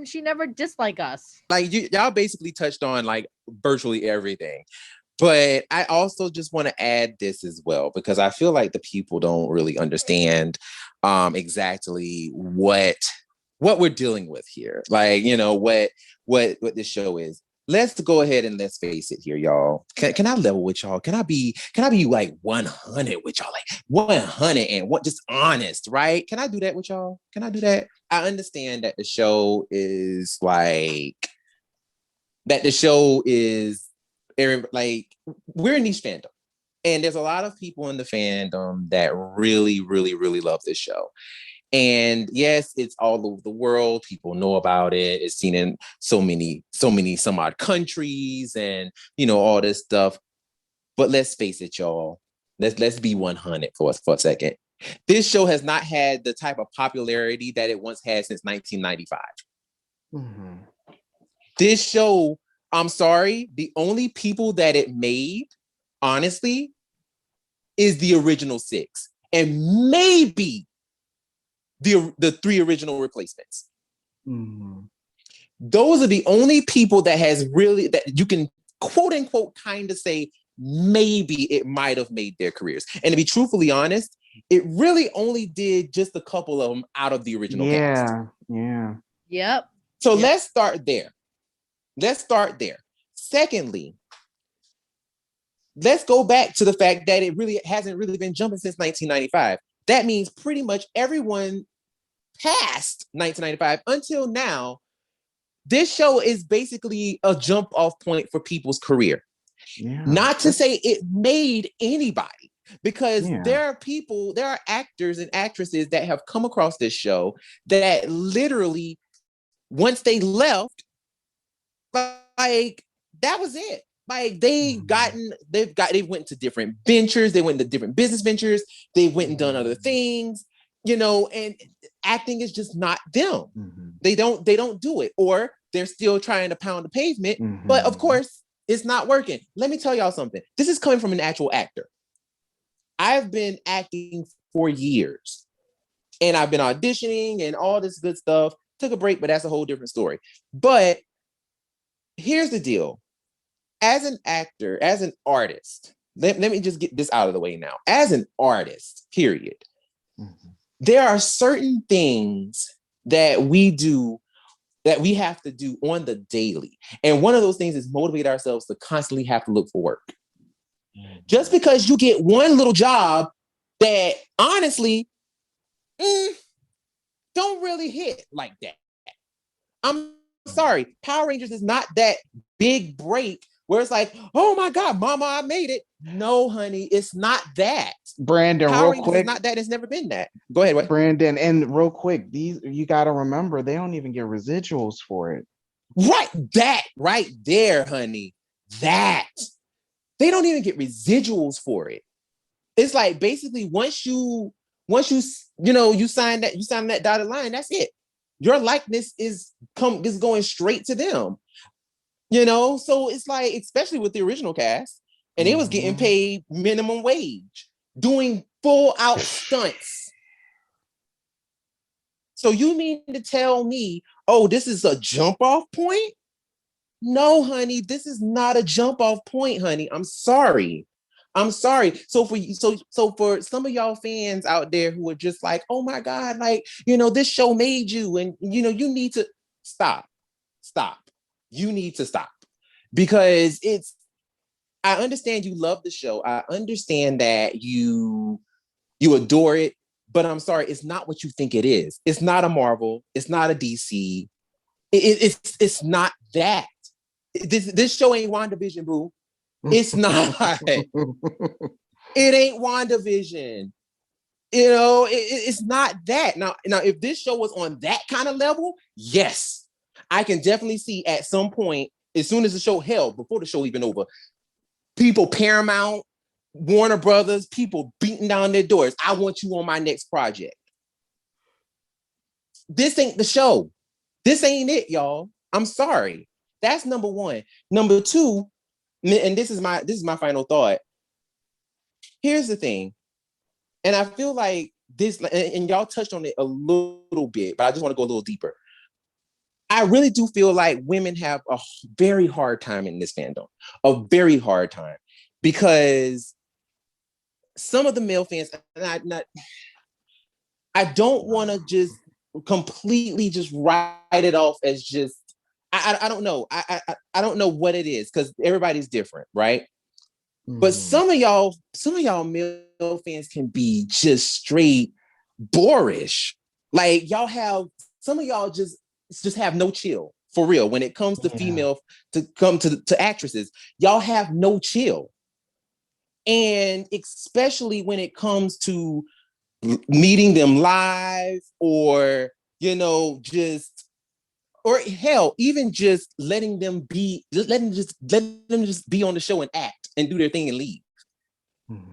she never disliked us. Like, y'all basically touched on like virtually everything. But I also just want to add this as well, because I feel like the people don't really understand exactly what we're dealing with here. Like, what this show is. Let's go ahead and let's face it here, y'all. Can I level with y'all? Can I be like 100 with y'all? Like 100 and what, just honest, right? Can I do that with y'all? Can I do that? I understand that the show is like, we're in niche fandom, and there's a lot of people in the fandom that really, really, really love this show. And yes, it's all over the world. People know about it. It's seen in some odd countries, and all this stuff. But let's face it, y'all. Let's be 100 for a second. This show has not had the type of popularity that it once had since 1995. This show, I'm sorry, the only people that it made, honestly, is the original 6, and maybe the 3 original replacements. Those are the only people that you can quote unquote kind of say maybe it might have made their careers. And to be truthfully honest, it really only did just a couple of them out of the original cast. Yep. So let's start there. Secondly, let's go back to the fact that it really hasn't really been jumping since 1995. That means pretty much everyone past 1995 until now, this show is basically a jump off point for people's career. Not to say it made anybody, because there are actors and actresses that have come across this show that literally, once they left, like, that was it. Like they went to different ventures, they went to different business ventures, they went and done other things, and acting is just not them. They don't do it, or they're still trying to pound the pavement, but of course it's not working. Let me tell y'all something. This is coming from an actual actor. I've been acting for years and I've been auditioning and all this good stuff. Took a break, but that's a whole different story. But here's the deal. As an actor, as an artist, let me just get this out of the way now. As an artist, period, there are certain things that we do that we have to do on the daily. And one of those things is motivate ourselves to constantly have to look for work. Just because you get one little job that honestly don't really hit like that. I'm sorry. Power Rangers is not that big break where it's like, oh my God, mama, I made it. No, honey, it's not that. Brandon, Power real Rangers quick. is not that. It's never been that. Go ahead. What? Brandon, and real quick, these you got to remember, they don't even get residuals for it. Right. That right there, honey. That. They don't even get residuals for it. It's like basically once you sign that dotted line, that's it. Your likeness is going straight to them. So it's like, especially with the original cast, and they was getting paid minimum wage, doing full out stunts. So you mean to tell me, oh, this is a jump off point? No, honey, this is not a jump off point, honey. I'm sorry. So for some of y'all fans out there who are just like, oh my God, like, this show made you, and you need to stop. You need to stop, because I understand you love the show. I understand that you adore it, but I'm sorry, it's not what you think it is. It's not a Marvel. It's not a DC. It's not that. This show ain't WandaVision, boo. It's not. It ain't WandaVision. It's not that. Now, if this show was on that kind of level, yes, I can definitely see at some point, as soon as the show before the show even over, people, Paramount, Warner Brothers, people beating down their doors. I want you on my next project. This ain't the show. This ain't it, y'all. I'm sorry. That's number one. Number two, and this is my final thought. Here's the thing. And I feel like this, and y'all touched on it a little bit, but I just want to go a little deeper. I really do feel like women have a very hard time in this fandom, a very hard time, because some of the male fans, and I don't want to just completely just write it off as just, I don't know. I don't know what it is, because everybody's different, right? But some of y'all male fans can be just straight boorish. Like some of y'all just have no chill, for real. When it comes to female, to actresses, y'all have no chill. And especially when it comes to meeting them live, or, or hell, even just letting them just be on the show and act and do their thing and leave.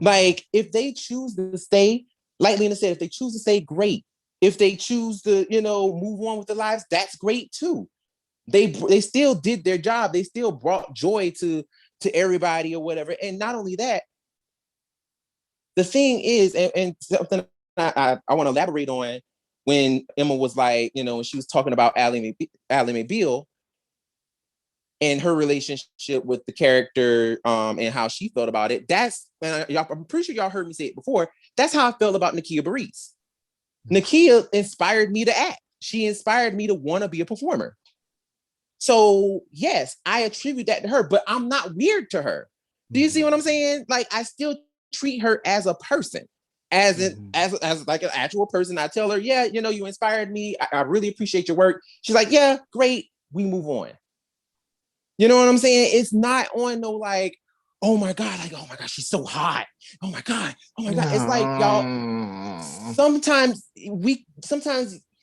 Like, if they choose to stay, like Lena said, if they choose to stay, great. If they choose to, move on with their lives, that's great too. They still did their job. They still brought joy to everybody or whatever. And not only that, the thing is, and something I want to elaborate on, when Emma was like, when she was talking about Ally McBeal and her relationship with the character, and how she felt about it. I'm pretty sure y'all heard me say it before. That's how I felt about Nakia Burrise. Nakia inspired me to act. She inspired me to want to be a performer. So yes, I attribute that to her, but I'm not weird to her. Do you see what I'm saying? Like, I still treat her as a person, as like an actual person. I tell her, yeah, you inspired me. I really appreciate your work. She's like, yeah, great. We move on. You know what I'm saying? It's not on no like, oh my God, she's so hot. Oh my God. It's like, y'all, sometimes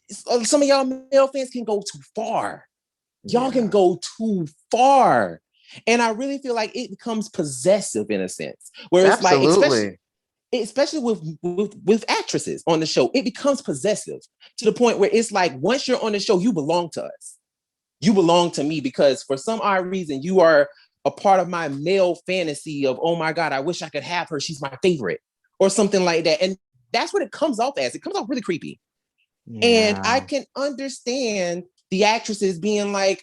some of y'all male fans can go too far. Y'all can go too far. And I really feel like it becomes possessive in a sense, where it's Absolutely. like, especially with actresses on the show, it becomes possessive to the point where it's like, once you're on the show, you belong to us. You belong to me because for some odd reason, you are a part of my male fantasy of, oh my God, I wish I could have her. She's my favorite or something like that. And that's what it comes off as. It comes off really creepy. Yeah. And I can understand the actresses being like,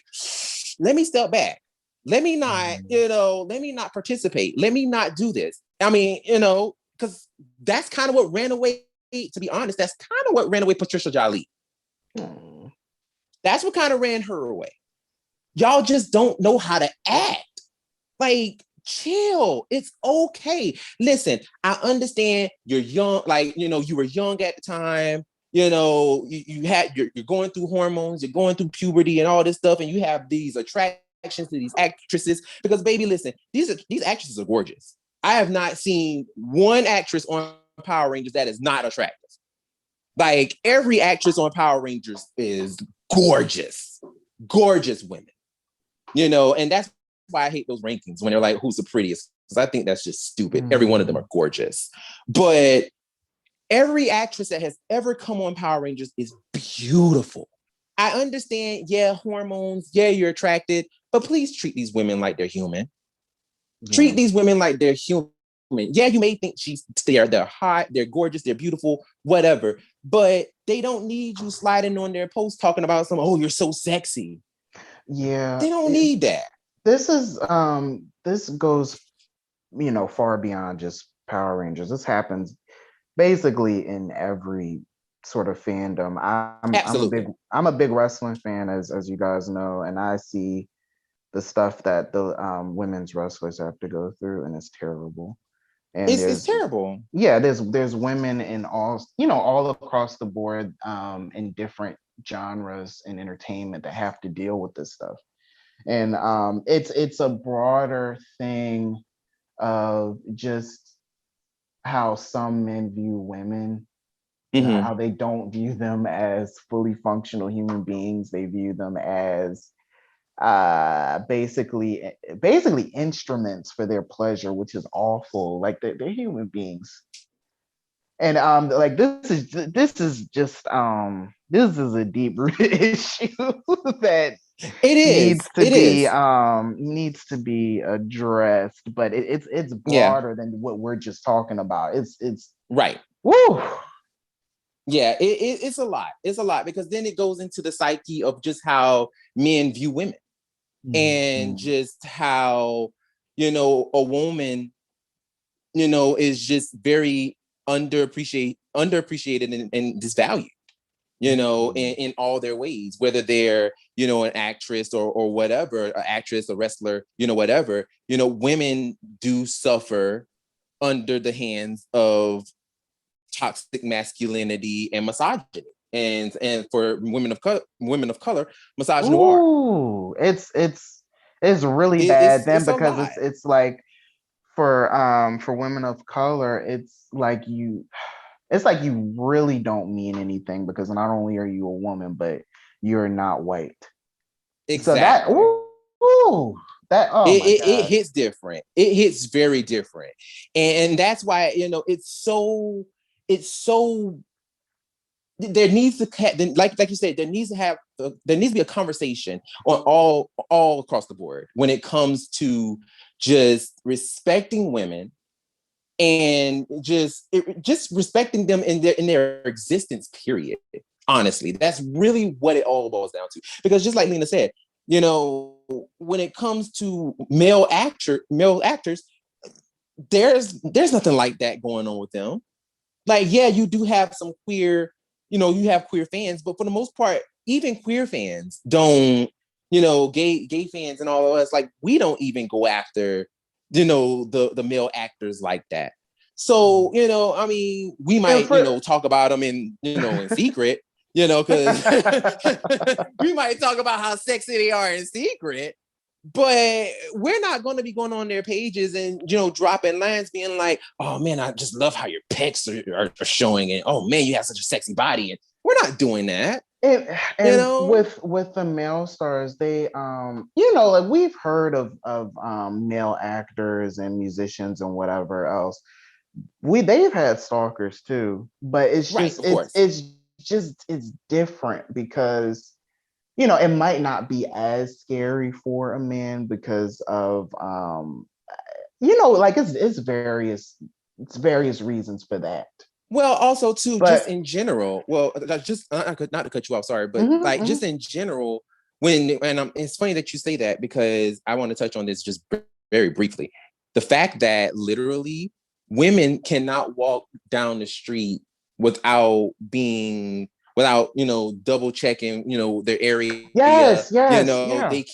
let me step back. Let me not, let me not participate. Let me not do this. I mean, because that's kind of what ran away, to be honest, that's kind of what ran away Patricia Jolie. That's what kind of ran her away. Y'all just don't know how to act. Like, chill. It's okay. Listen, I understand you're young. Like, you were young at the time. You're going through hormones. You're going through puberty and all this stuff. And you have these attractions to these actresses. Because, baby, listen, these actresses are gorgeous. I have not seen one actress on Power Rangers that is not attractive. Like, every actress on Power Rangers is gorgeous women, and that's why I hate those rankings when they're like, who's the prettiest? Because I think that's just stupid. Every one of them are gorgeous. But every actress that has ever come on Power Rangers is beautiful. I understand, yeah, hormones, yeah, you're attracted, but please treat these women like they're human. Yeah. Treat these women like they're human. Yeah, you may think they're hot, they're gorgeous, they're beautiful, whatever, but they don't need you sliding on their post talking about you're so sexy. Yeah. They don't need that. This is this goes, far beyond just Power Rangers. This happens basically in every sort of fandom. I'm a big wrestling fan, as you guys know, and I see the stuff that the women's wrestlers have to go through, and it's terrible. And it's terrible. Yeah, there's women in all across the board in different genres and entertainment that have to deal with this stuff. And it's a broader thing of just how some men view women, how they don't view them as fully functional human beings. They view them as basically instruments for their pleasure, which is awful. Like they're human beings. And like this is just this is a deep-rooted issue that needs to be addressed, but it's broader than what we're just talking about. It's right. Woo. Yeah, it's a lot. It's a lot because then it goes into the psyche of just how men view women. And just how, a woman, is just very underappreciated and disvalued, in all their ways, whether they're, an actress or whatever, an actress, a wrestler, whatever, women do suffer under the hands of toxic masculinity and misogyny. And for women of color, misogynoir. Ooh, it's really bad because it's like for women of color, it's like you really don't mean anything because not only are you a woman, but you're not white. Exactly. So it hits different. It hits very different, and that's why it's so. There needs to, like you said, there needs to be a conversation on all across the board when it comes to just respecting women and just respecting them in their existence. Period. Honestly, that's really what it all boils down to. Because just like Lena said, when it comes to male actors, there's nothing like that going on with them. Like, yeah, you do have some queer. You have queer fans, but for the most part, even queer fans don't, gay fans and all of us, like, we don't even go after, the male actors like that. So, I mean, we might, talk about them in secret, because we might talk about how sexy they are in secret, but we're not going to be going on their pages and, dropping lines being like, oh man, I just love how your pecs are showing. And oh man, you have such a sexy body. And we're not doing that. And with the male stars, they like we've heard of male actors and musicians and whatever else. They've had stalkers too, but it's just it's different because it might not be as scary for a man because of like it's various reasons for that. Well, also too, just in general. Well, just not to cut you off, sorry, but just in general, it's funny that you say that because I want to touch on this just very briefly. The fact that literally women cannot walk down the street without double checking, their area. Yes. They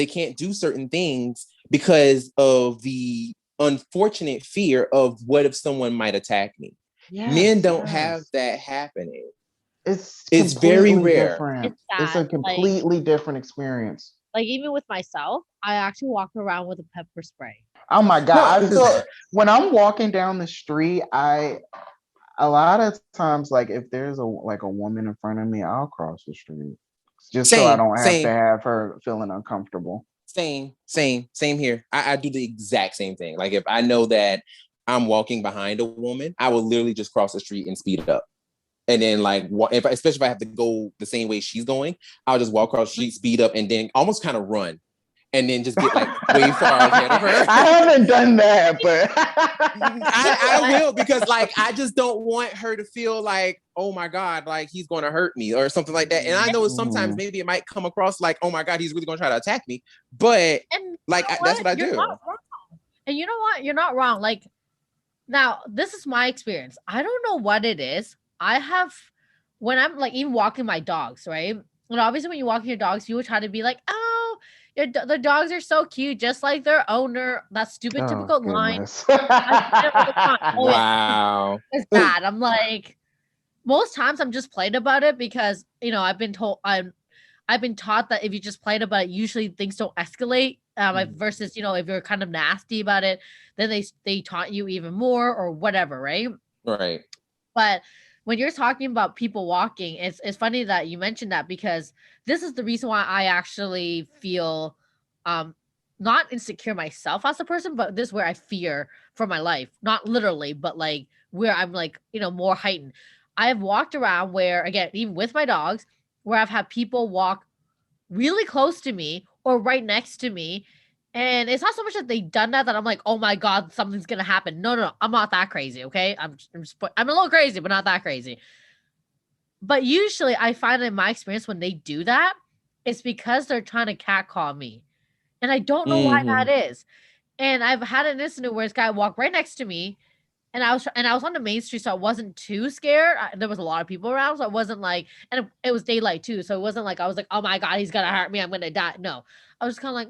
can't do certain things because of the unfortunate fear of what if someone might attack me. Men don't have that happening. It's very rare. It's a completely different experience. Like even with myself, I actually walk around with a pepper spray. Oh my God. I feel when I'm walking down the street, a lot of times, like if there's a woman in front of me, I'll cross the street just so I don't have to have her feeling uncomfortable. Same here. I do the exact same thing. Like if I know that I'm walking behind a woman, I will literally just cross the street and speed it up. And then especially if I have to go the same way she's going, I'll just walk across the street, speed up, and then almost kind of run. And then just get way far ahead of her. I haven't done that, but I will because I just don't want her to feel like, oh my God, like he's going to hurt me or something like that. And I know sometimes maybe it might come across like, oh my God, he's really going to try to attack me. But that's what I do. And you know what? You're not wrong. Like now, this is my experience. I don't know what it is. I have when I'm even walking my dogs, right? And obviously, when you walk your dogs, you would try to be like, oh. The dogs are so cute, just like their owner. That stupid typical line. Wow. It's bad. I'm like, most times I'm just playing about it because I've been taught that if you just play about it, usually things don't escalate. Versus if you're kind of nasty about it, then they taunt you even more or whatever, right? Right. But when you're talking about people walking, it's funny that you mentioned that because this is the reason why I actually feel not insecure myself as a person, but this is where I fear for my life. Not literally, but where I'm more heightened. I have walked around where, again, even with my dogs, where I've had people walk really close to me or right next to me. And it's not so much that they've done that I'm like, oh my God, something's gonna happen. No, I'm not that crazy. Okay, I'm a little crazy, but not that crazy. But usually, I find in my experience when they do that, it's because they're trying to catcall me, and I don't know why that is. And I've had an incident where this guy walked right next to me, and I was on the main street, so I wasn't too scared. There was a lot of people around, so I wasn't and it was daylight too, so it wasn't like I was like, oh my God, he's gonna hurt me, I'm gonna die. No, I was kind of like,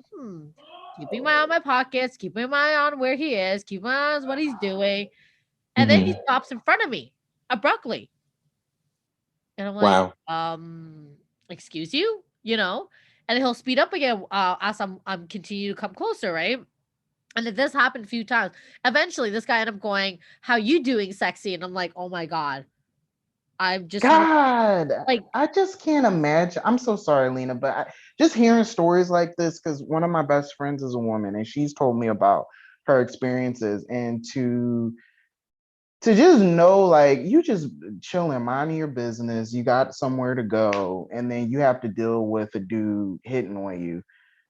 keeping my eye on my pockets, keeping my eye on where he is, keeping my eye on what he's doing. And then he stops in front of me abruptly. And I'm like, wow. Excuse you, and then he'll speed up again as I'm continue to come closer, right? And this happened a few times. Eventually, this guy ended up going, how you doing, sexy? And I'm like, oh my God. I'm just I just can't imagine. I'm so sorry, Lena, but just hearing stories like this, because one of my best friends is a woman and she's told me about her experiences, and to just know you just chilling, minding your business, you got somewhere to go, and then you have to deal with a dude hitting on you.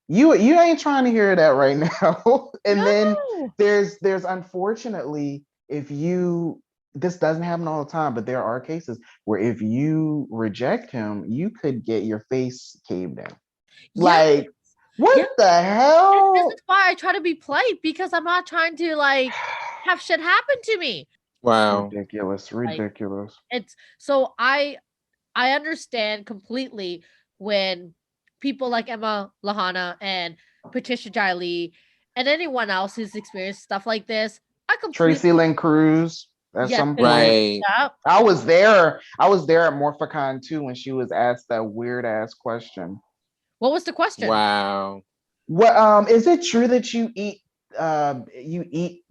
You ain't trying to hear that right now. And then there's unfortunately, this doesn't happen all the time, but there are cases where if you reject him, you could get your face caved in. Yes. What the hell? This is why I try to be polite, because I'm not trying to have shit happen to me. Wow. Ridiculous. It's so I understand completely when people like Emma Lahana and Patricia Jiley and anyone else who's experienced stuff like this. Tracy Lynn Cruz. At some point, right. I was there at MorphiCon too when she was asked that weird ass question. What was the question? Wow. What is it true that you eat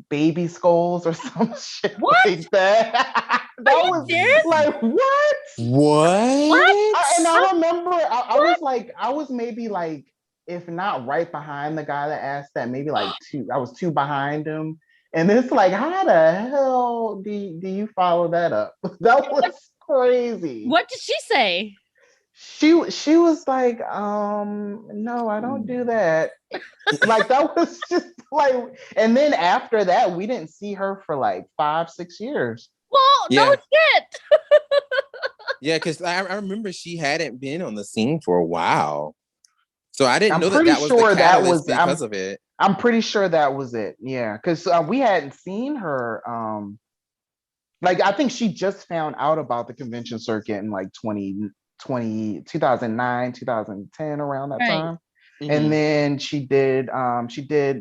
baby skulls or some shit like that? That was serious? like what? What? And I remember I was maybe like, if not right behind the guy that asked that, maybe like I was two behind him. And it's like, how the hell do you follow that up? That was crazy. What did she say? She was like, no, I don't do that. Like that was just like, and then after that, we didn't see her for like 5-6 years. Well, no shit. Yeah, because I remember she hadn't been on the scene for a while. So I didn't know that was the catalyst because of it. I'm pretty sure that was it. Yeah, because we hadn't seen her. Like I think she just found out about the convention circuit in like 2009, 2010, around that time. Mm-hmm. And then she did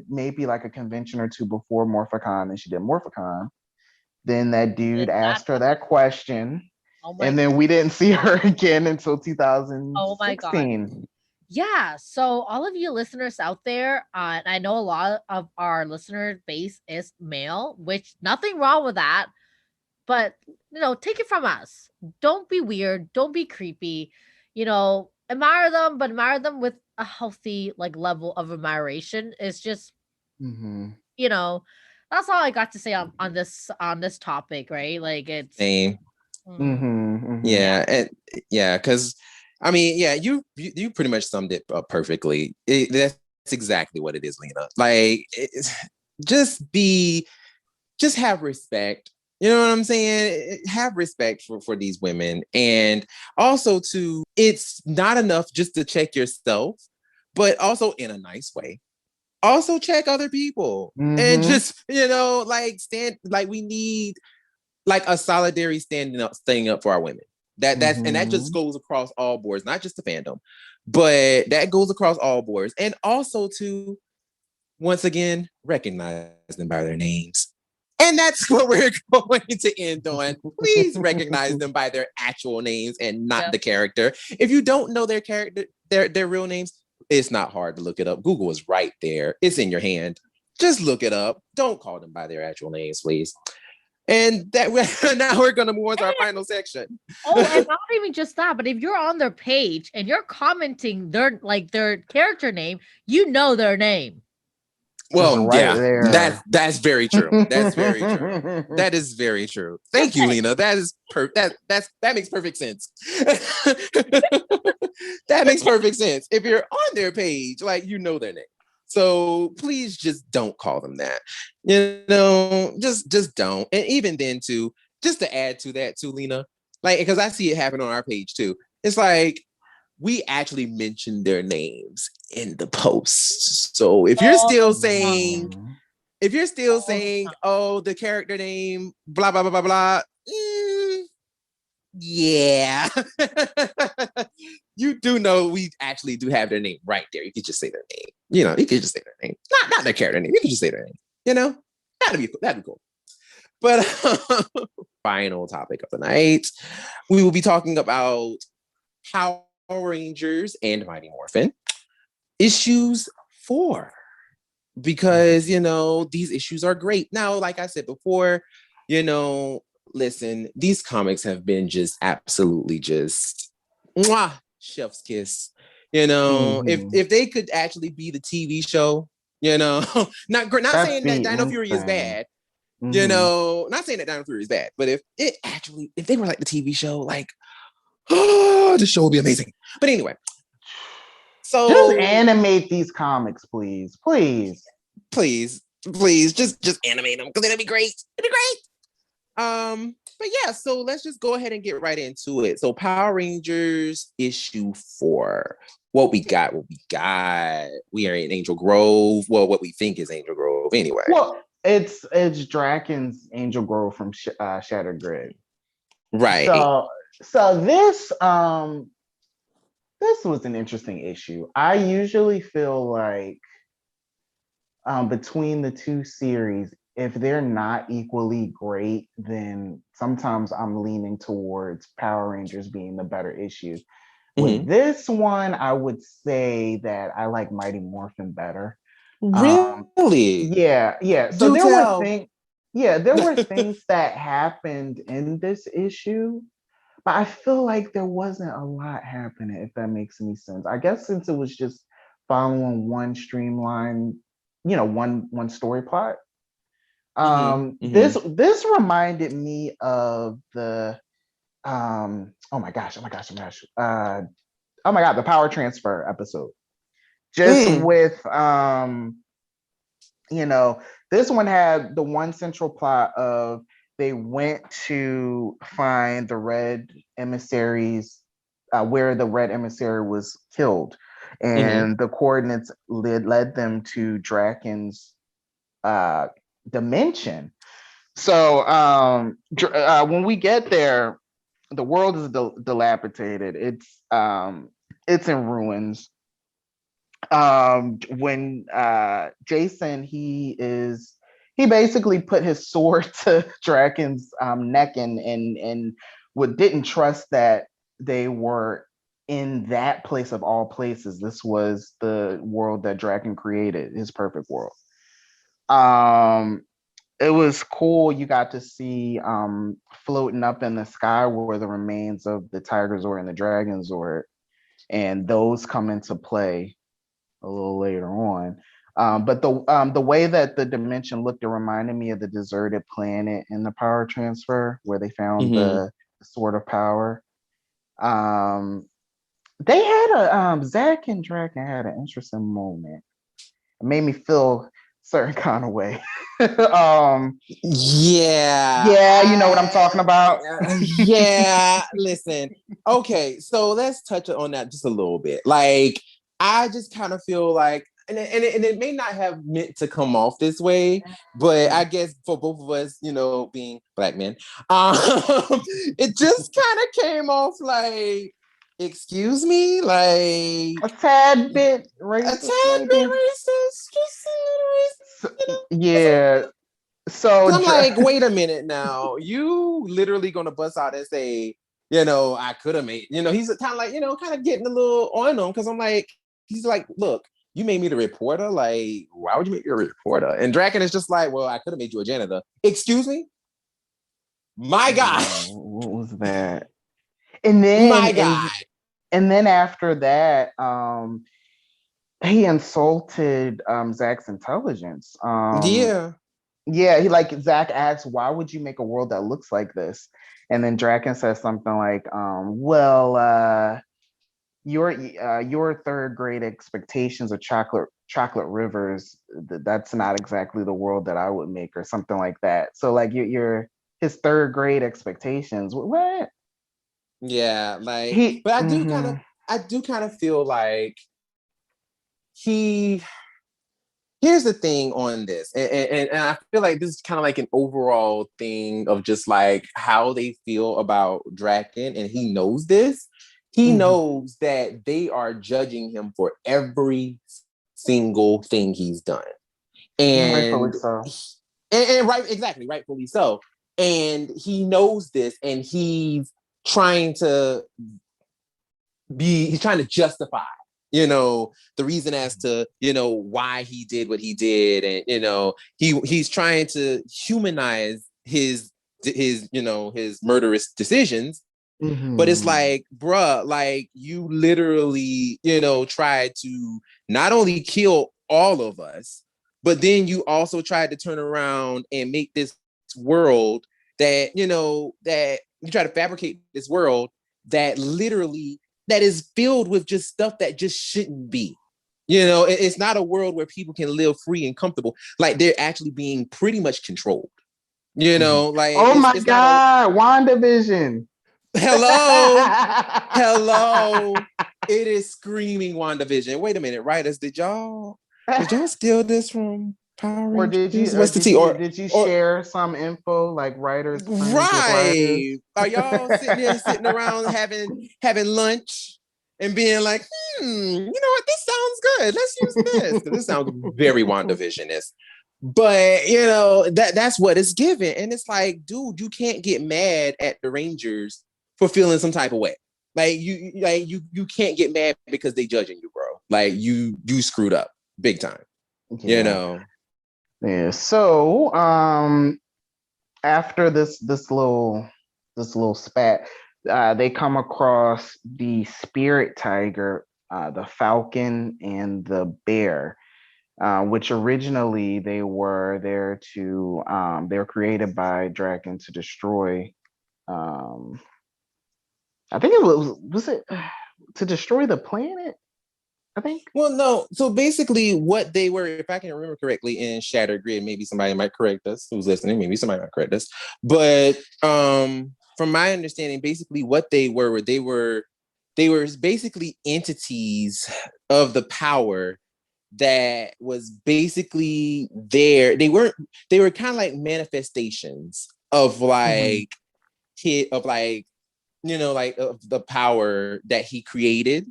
maybe like a convention or two before Morphicon, and she did Morphicon. Then that dude asked her that question. And then we didn't see her again until 2016. Oh my God. Yeah. So all of you listeners out there, and I know a lot of our listener base is male, which nothing wrong with that. But, take it from us. Don't be weird. Don't be creepy. Admire them, but admire them with a healthy level of admiration. It's just, that's all I got to say on this topic, right? Like it's same. Yeah, and because I mean, you pretty much summed it up perfectly. That's exactly what it is, Lena. Like, just have respect. You know what I'm saying? Have respect for these women. And also it's not enough just to check yourself, but also in a nice way. Also check other people. And just, we need a solidarity staying up for our women. And that just goes across all boards, not just the fandom, but that goes across all boards. And also to, once again, recognize them by their names. And that's what we're going to end on. Please recognize them by their actual names and not the character. If you don't know their character, their real names, it's not hard to look it up. Google is right there. It's in your hand. Just look it up. Don't call them by their actual names, please. And now we're going to move on to our final section. And not even just that, but if you're on their page and you're commenting their character name, you know their name. Well, there. That's very true. That's very true. That is very true. Thank you, Lena. That is that makes perfect sense. That makes perfect sense. If you're on their page, you know their name. So please just don't call them that. Just don't. And even then too, just to add to that too, Lena, because I see it happen on our page too. It's we actually mentioned their names in the post. So if you're still saying, the character name, blah, blah, blah, blah, blah, yeah. You do know we actually do have their name right there. You could just say their name. You could just say their name. Not their character name. You could just say their name. That'd be cool. But final topic of the night, we will be talking about Power Rangers and Mighty Morphin issues 4, because these issues are great. Now, like I said before, listen, these comics have been just absolutely just chef's kiss. If they could actually be the TV show, not saying that Dino Fury is bad. Not saying that Dino Fury is bad, but if they were like the TV show, the show would be amazing. But anyway, so just animate these comics, please. Just animate them, because it'd be great. But yeah, so let's just go ahead and get right into it. So Power Rangers issue 4. What we got? We are in Angel Grove. Well, what we think is Angel Grove, anyway. Well, it's Draken's Angel Grove from Shattered Grid, right? So this was an interesting issue. I usually feel like between the two series, if they're not equally great, then sometimes I'm leaning towards Power Rangers being the better issue. With this one, I would say that I like Mighty Morphin better. Really? Yeah. So there were things. Yeah, there were things that happened in this issue, but I feel like there wasn't a lot happening, if that makes any sense. I guess since it was just following one streamline, one story plot. This reminded me of the oh my gosh, oh my god, the power transfer episode. Just with this one had the one central plot of they went to find the red emissaries, where the red emissary was killed, and the coordinates led them to Draken's dimension. So when we get there, the world is dilapidated. It's in ruins. When Jason, he basically put his sword to Draken's neck and didn't trust that they were in that place of all places. This was the world that Draken created, his perfect world. It was cool. You got to see floating up in the sky were the remains of the Tiger Zord and the Dragon Zord, and those come into play a little later on. But the way that the dimension looked, it reminded me of the deserted planet in the power transfer where they found the sword of power. They had Zach and Draken had an interesting moment. It made me feel certain kind of way. Yeah, you know what I'm talking about. Yeah, listen. Okay, so let's touch on that just a little bit. Like, I just kind of feel like, and it may not have meant to come off this way, but I guess for both of us, being Black men, it just kind of came off like, excuse me, like a tad bit racist. Just a little racist, yeah. So I'm like, wait a minute now. You literally gonna bust out and say, I could have made, he's kind of like, kind of getting a little on him because I'm like, he's like, look, you made me the reporter. Like, why would you make me a reporter? And Draken is just like, well, I could have made you a janitor. Excuse me? My God. What was that? And then my God. And then after that, he insulted Zach's intelligence. Yeah, he Zach asked, why would you make a world that looks like this? And then Draken says something like, your third grade expectations of chocolate rivers, that's not exactly the world that I would make, or something like that. So like your his third grade expectations, what? Yeah, like, but I do kind of feel like here's the thing on this, and I feel like this is kind of like an overall thing of just like how they feel about Draken, and he knows this. He knows that they are judging him for every single thing he's done, and rightfully so. And rightfully so. And he knows this, and he's trying to justify, the reason as to, why he did what he did. And, he's trying to humanize his murderous decisions. But it's like, bruh, like, you literally, tried to not only kill all of us, but then you also tried to turn around and make this world that, that you try to fabricate this world that is filled with just stuff that just shouldn't be. It's not a world where people can live free and comfortable. Like, they're actually being pretty much controlled. Like, oh my God, WandaVision. Hello. It is screaming WandaVision. Wait a minute, writers, did y'all steal this from Power Rangers? Or did you? What's the tea? Or did you share some info, like writers? Right? Are y'all sitting around having lunch and being like, you know what? This sounds good. Let's use this. This sounds very WandaVision-esque. But that's what it's given, and it's like, dude, you can't get mad at the Rangers for feeling some type of way. Like, you can't get mad because they judging you, bro. Like, you screwed up big time. Yeah. Yeah. So after this little spat, they come across the spirit tiger, the falcon, and the bear, which originally they were there to they were created by Draken to destroy. Um, I think it was it to destroy the planet. I think. Well, no. So basically, what they were, if I can remember correctly, in Shattered Grid, maybe somebody might correct us who's listening. Maybe somebody might correct us. But from my understanding, basically, what they were basically entities of the power that was basically there. They were kind of like manifestations of like hit of like like of the power that he created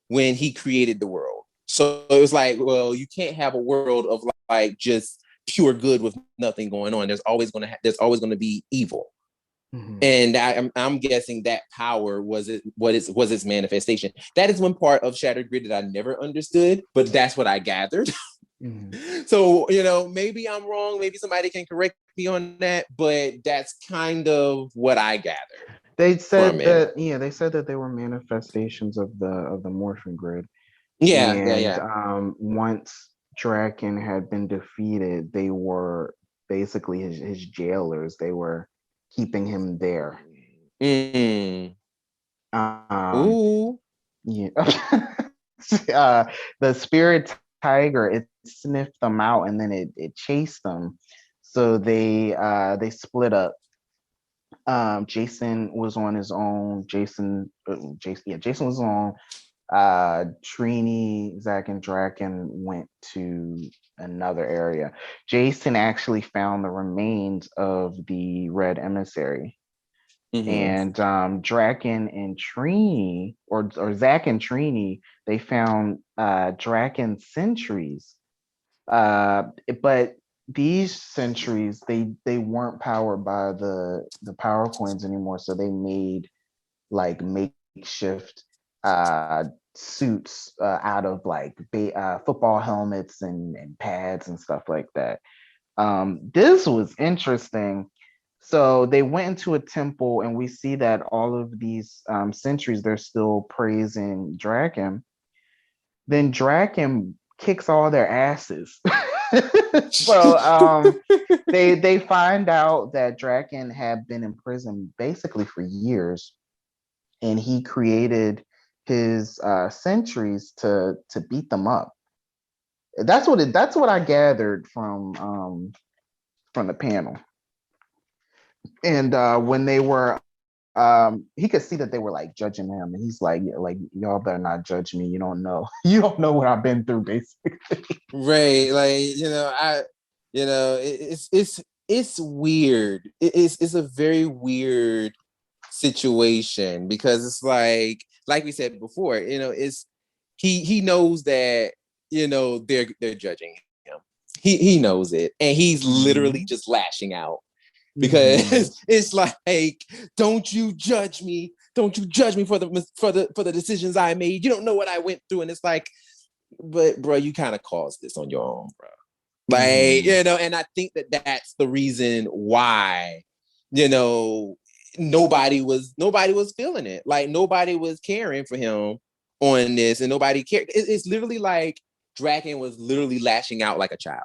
when he created the world. So it was like, well, you can't have a world of like just pure good with nothing going on. There's always going to be evil. And I'm guessing that power was its manifestation. That is one part of Shattered Grid that I never understood, but that's what I gathered. So maybe I'm wrong. Maybe somebody can correct me on that, but that's kind of what I gathered. They said that they said that they were manifestations of the Morphin Grid. Yeah. Once Draken had been defeated, they were basically his jailers. They were keeping him there. Ooh. Yeah. The spirit tiger, it sniffed them out and then it chased them. So they split up. Jason was on his own. Jason was on. Trini, Zach, and Draken went to another area. Jason actually found the remains of the Red Emissary. And Draken and Trini, or Zach and Trini, they found Draken sentries. But these sentries, they weren't powered by the power coins anymore, so they made like makeshift suits out of like football helmets and pads and stuff like that. This was interesting. So they went into a temple, and we see that all of these sentries, they're still praising Draken. Then Draken kicks all their asses. So they find out that Draken had been in prison basically for years, and he created his sentries to beat them up. That's what I gathered from the panel. And when they were he could see that they were like judging him, and he's like y'all better not judge me. You don't know what I've been through, basically. Right. Like, it's weird. It's a very weird situation, because it's like we said before, it's he knows that they're judging him. He knows it, and he's literally just lashing out, because it's like, don't you judge me for the decisions I made. You don't know what I went through. And it's like, but bro, you kind of caused this on your own, bro. Like, and I think that's the reason why nobody was feeling it. Like, nobody was caring for him on this, and nobody cared. It's literally like Draken was literally lashing out like a child.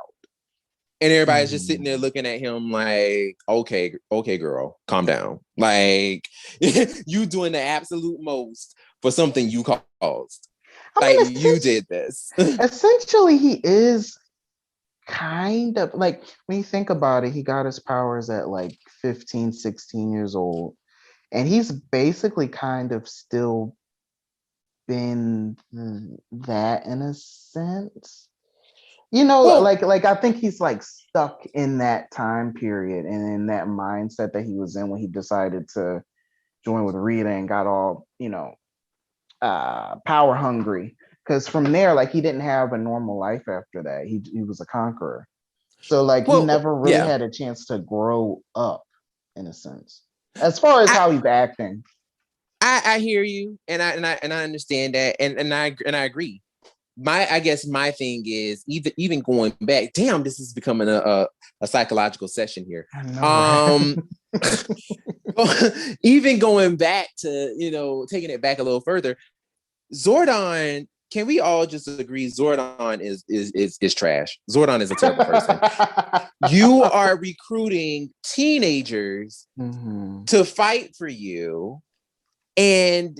And everybody's just sitting there looking at him like, okay, girl, calm down. Like, you doing the absolute most for something you caused. You did this. Essentially, he is kind of like, when you think about it, he got his powers at like 15, 16 years old. And he's basically kind of still been that in a sense. Well, like I think he's like stuck in that time period and in that mindset that he was in when he decided to join with Rita and got all, power hungry. Because from there, like, he didn't have a normal life after that. He was a conqueror. So like, he never really had a chance to grow up, in a sense, as far as how he's acting. I hear you, and I understand that, and I agree. I guess my thing is even going back. Damn, this is becoming a psychological session here. I know, Even going back to taking it back a little further, Zordon. Can we all just agree Zordon is trash? Zordon is a terrible person. You are recruiting teenagers to fight for you. And,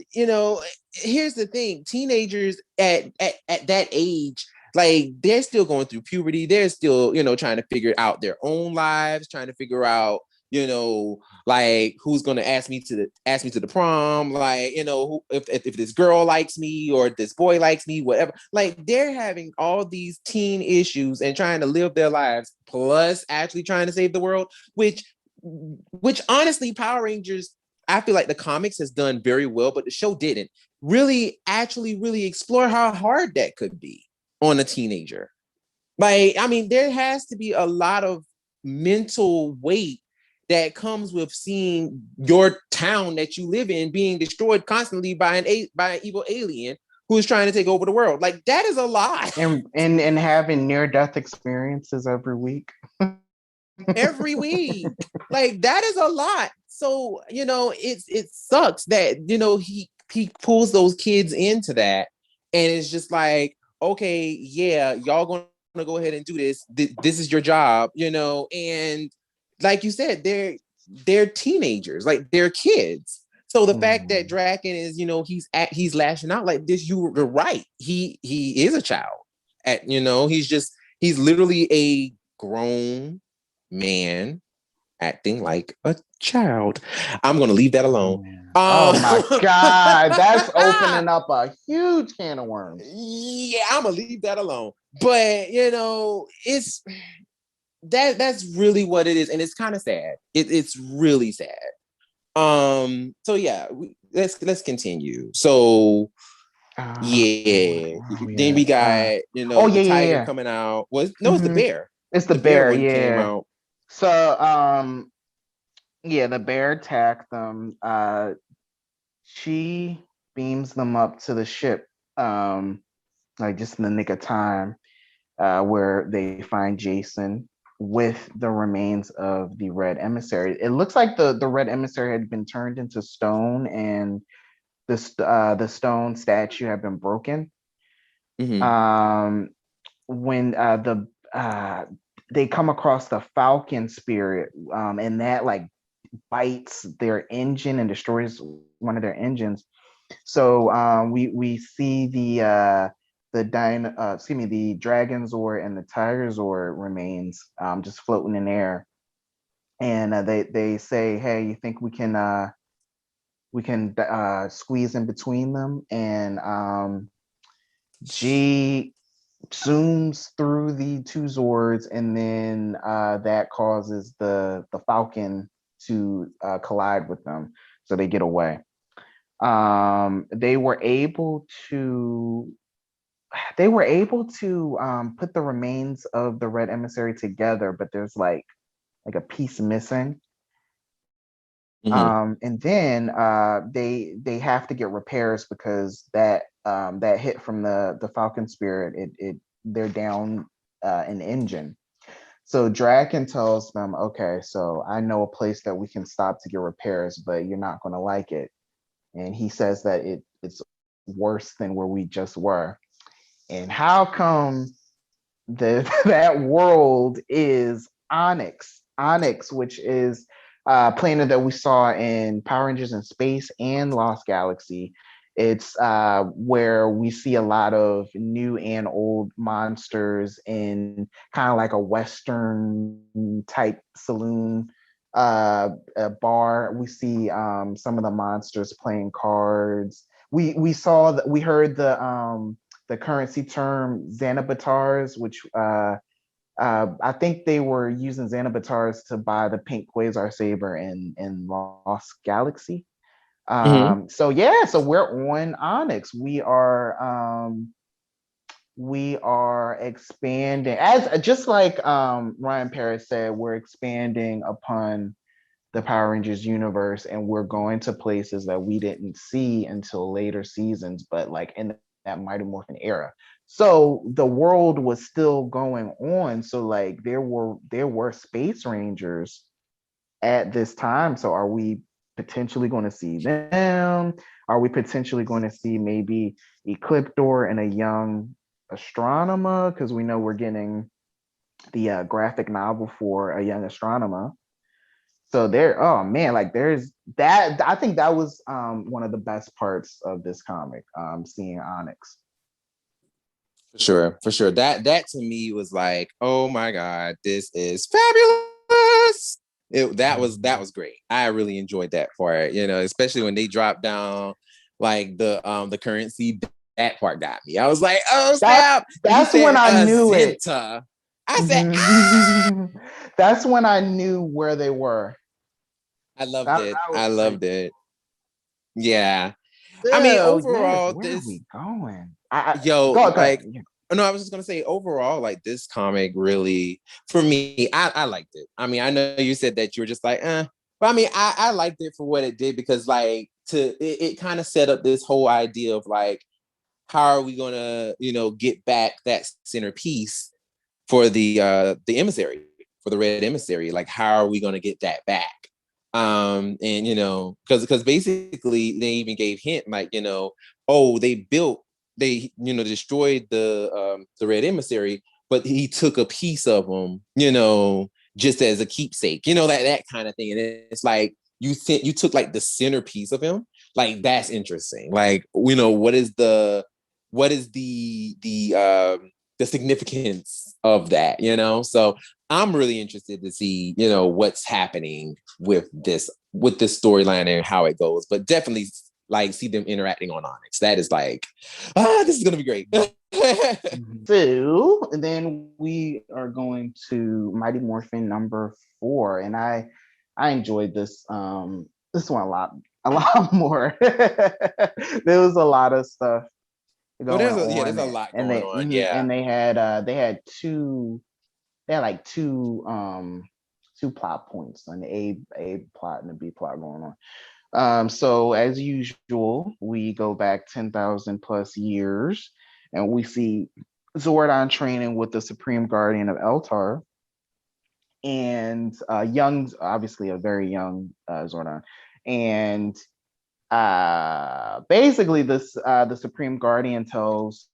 here's the thing. Teenagers at that age, like, they're still going through puberty. They're still, trying to figure out their own lives, trying to figure out, like, who's going to ask me to the prom, like, if this girl likes me or this boy likes me, whatever. Like, they're having all these teen issues and trying to live their lives, plus actually trying to save the world, which honestly, Power Rangers, I feel like the comics has done very well, but the show didn't really explore how hard that could be on a teenager. Like, I mean, there has to be a lot of mental weight that comes with seeing your town that you live in being destroyed constantly by an evil alien who is trying to take over the world. Like, that is a lot. And having near-death experiences every week. Every week. Like, that is a lot. So, it sucks that, he pulls those kids into that. And it's just like, okay, yeah, y'all gonna go ahead and do this. This is your job, and like you said, they're teenagers, like, they're kids. So the fact that Draken is, he's lashing out like this, you're right. He is a child. He's literally a grown man acting like a child. I'm gonna leave that alone. Oh my God, that's opening up a huge can of worms. Yeah, I'm gonna leave that alone. But it's that's really what it is, and it's kind of sad. It's really sad. So yeah, let's continue. So then we got the tiger coming out. It's the bear. It's the bear one came out. So the bear attacked them. She beams them up to the ship, like just in the nick of time, where they find Jason with the remains of the red emissary. It looks like the red emissary had been turned into stone, and the stone statue had been broken. When they come across the Falcon spirit, and that like bites their engine and destroys one of their engines. So we see the Dragonzord and the Tigerzord remains just floating in air, and they say, "Hey, you think we can squeeze in between them?" And G zooms through the two Zords, and then that causes the Falcon to collide with them, so they get away. They were able to put the remains of the red emissary together, but there's like a piece missing. And then they have to get repairs because that hit from the Falcon spirit, they're down an engine. So Draken tells them, okay, so I know a place that we can stop to get repairs, but you're not going to like it. And he says that it's worse than where we just were. And how come that world is Onyx, which is a planet that we saw in Power Rangers in Space and Lost Galaxy. It's where we see a lot of new and old monsters in kind of like a Western type saloon, a bar. We see some of the monsters playing cards. We heard the currency term Xanabatars, which I think they were using Xanabatars to buy the pink Quasar Saber in Lost Galaxy. So we're on Onyx. We are expanding, as just like Ryan Paris said, we're expanding upon the Power Rangers universe, and we're going to places that we didn't see until later seasons, but like in that Mighty Morphin era. So the world was still going on. So like there were space rangers at this time. So are we potentially going to see them? Are we potentially going to see maybe Ecliptor and a young astronomer? Because we know we're getting the graphic novel for a young astronomer. So there, oh man, like there's that. I think that was one of the best parts of this comic, seeing Onyx. For sure. That to me was like, oh my God, this is fabulous. That was great. I really enjoyed that part, especially when they dropped down like the currency. That part got me. I was like, oh snap. You That's when said I knew Zenta. it. I said, ah! That's when I knew where they were. I loved That it. was I like, loved it. Yeah. I mean, still, yes. overall, Where are this we going? yo, Go ahead. like, no, I was just gonna say overall, like this comic really, for me, I liked it. I mean, I know you said that you were just like, but I mean, I liked it for what it did because like it kind of set up this whole idea of like, how are we gonna, get back that centerpiece for the emissary, for the red emissary? Like, how are we gonna get that back? And because basically they even gave hint like, oh, they destroyed the red emissary, but he took a piece of them, just as a keepsake, that kind of thing. And it's like you took like the centerpiece of him, like that's interesting. Like, what is the significance of that, so I'm really interested to see, what's happening with this storyline and how it goes, but definitely like see them interacting on Onyx. That is like, this is gonna be great. So then we are going to Mighty Morphin number 4, and I enjoyed this one a lot more. There was a lot of stuff Well, going there's on, a lot and going on. Yeah. they had two two plot points, an A plot and a B plot going on. So as usual, we go back 10,000 plus years, and we see Zordon training with the Supreme Guardian of Eltar, and young, obviously a very young Zordon, and basically the Supreme Guardian tells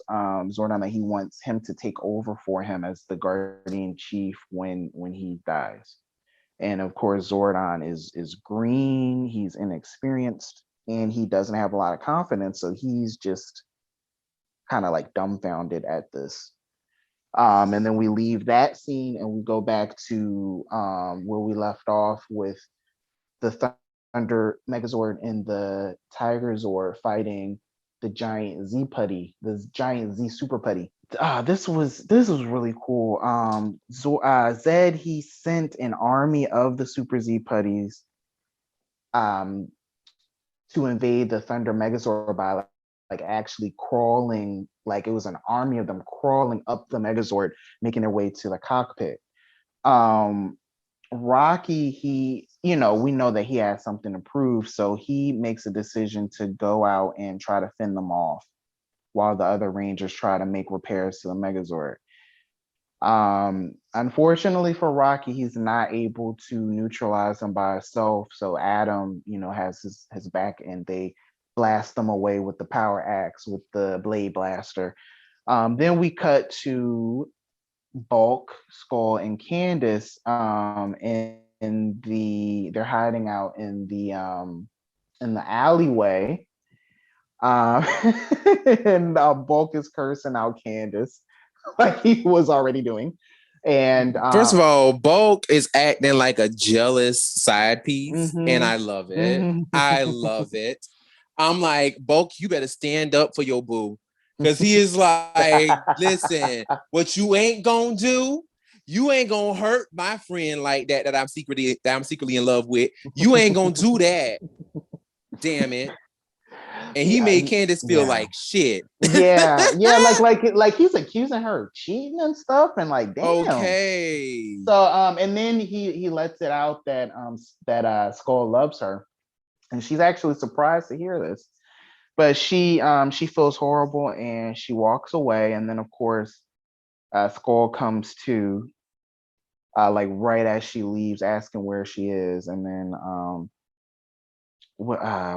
Zordon that he wants him to take over for him as the Guardian Chief when he dies. And of course, Zordon is green, he's inexperienced, and he doesn't have a lot of confidence. So he's just kind of like dumbfounded at this. And then we leave that scene and we go back to where we left off with the Thunder Megazord and the Tiger Zord fighting the giant Z Putty, the giant Z Super Putty. This was really cool. Zed, he sent an army of the Super Z Putties to invade the Thunder Megazord by like actually crawling, like it was an army of them crawling up the Megazord, making their way to the cockpit. Rocky, we know that he has something to prove, so he makes a decision to go out and try to fend them off while the other Rangers try to make repairs to the Megazord. Unfortunately for Rocky, he's not able to neutralize them by himself. So Adam, has his back, and they blast them away with the power axe, with the blade blaster. Then we cut to Bulk, Skull, and Candace, they're hiding out in the alleyway. And Bulk is cursing out Candace like he was already doing. And first of all, Bulk is acting like a jealous side piece, and I love it. I love it. I'm like, Bulk, you better stand up for your boo. Because he is like, listen, what you ain't gonna do, you ain't gonna hurt my friend like that I'm secretly in love with. You ain't gonna do that. Damn it. And he made Candace feel like shit. yeah, like he's accusing her of cheating and stuff, and like, damn. Okay. So and then he lets it out that Skull loves her, and she's actually surprised to hear this. but she feels horrible and she walks away. And then of course, Skull comes to, like right as she leaves, asking where she is. And then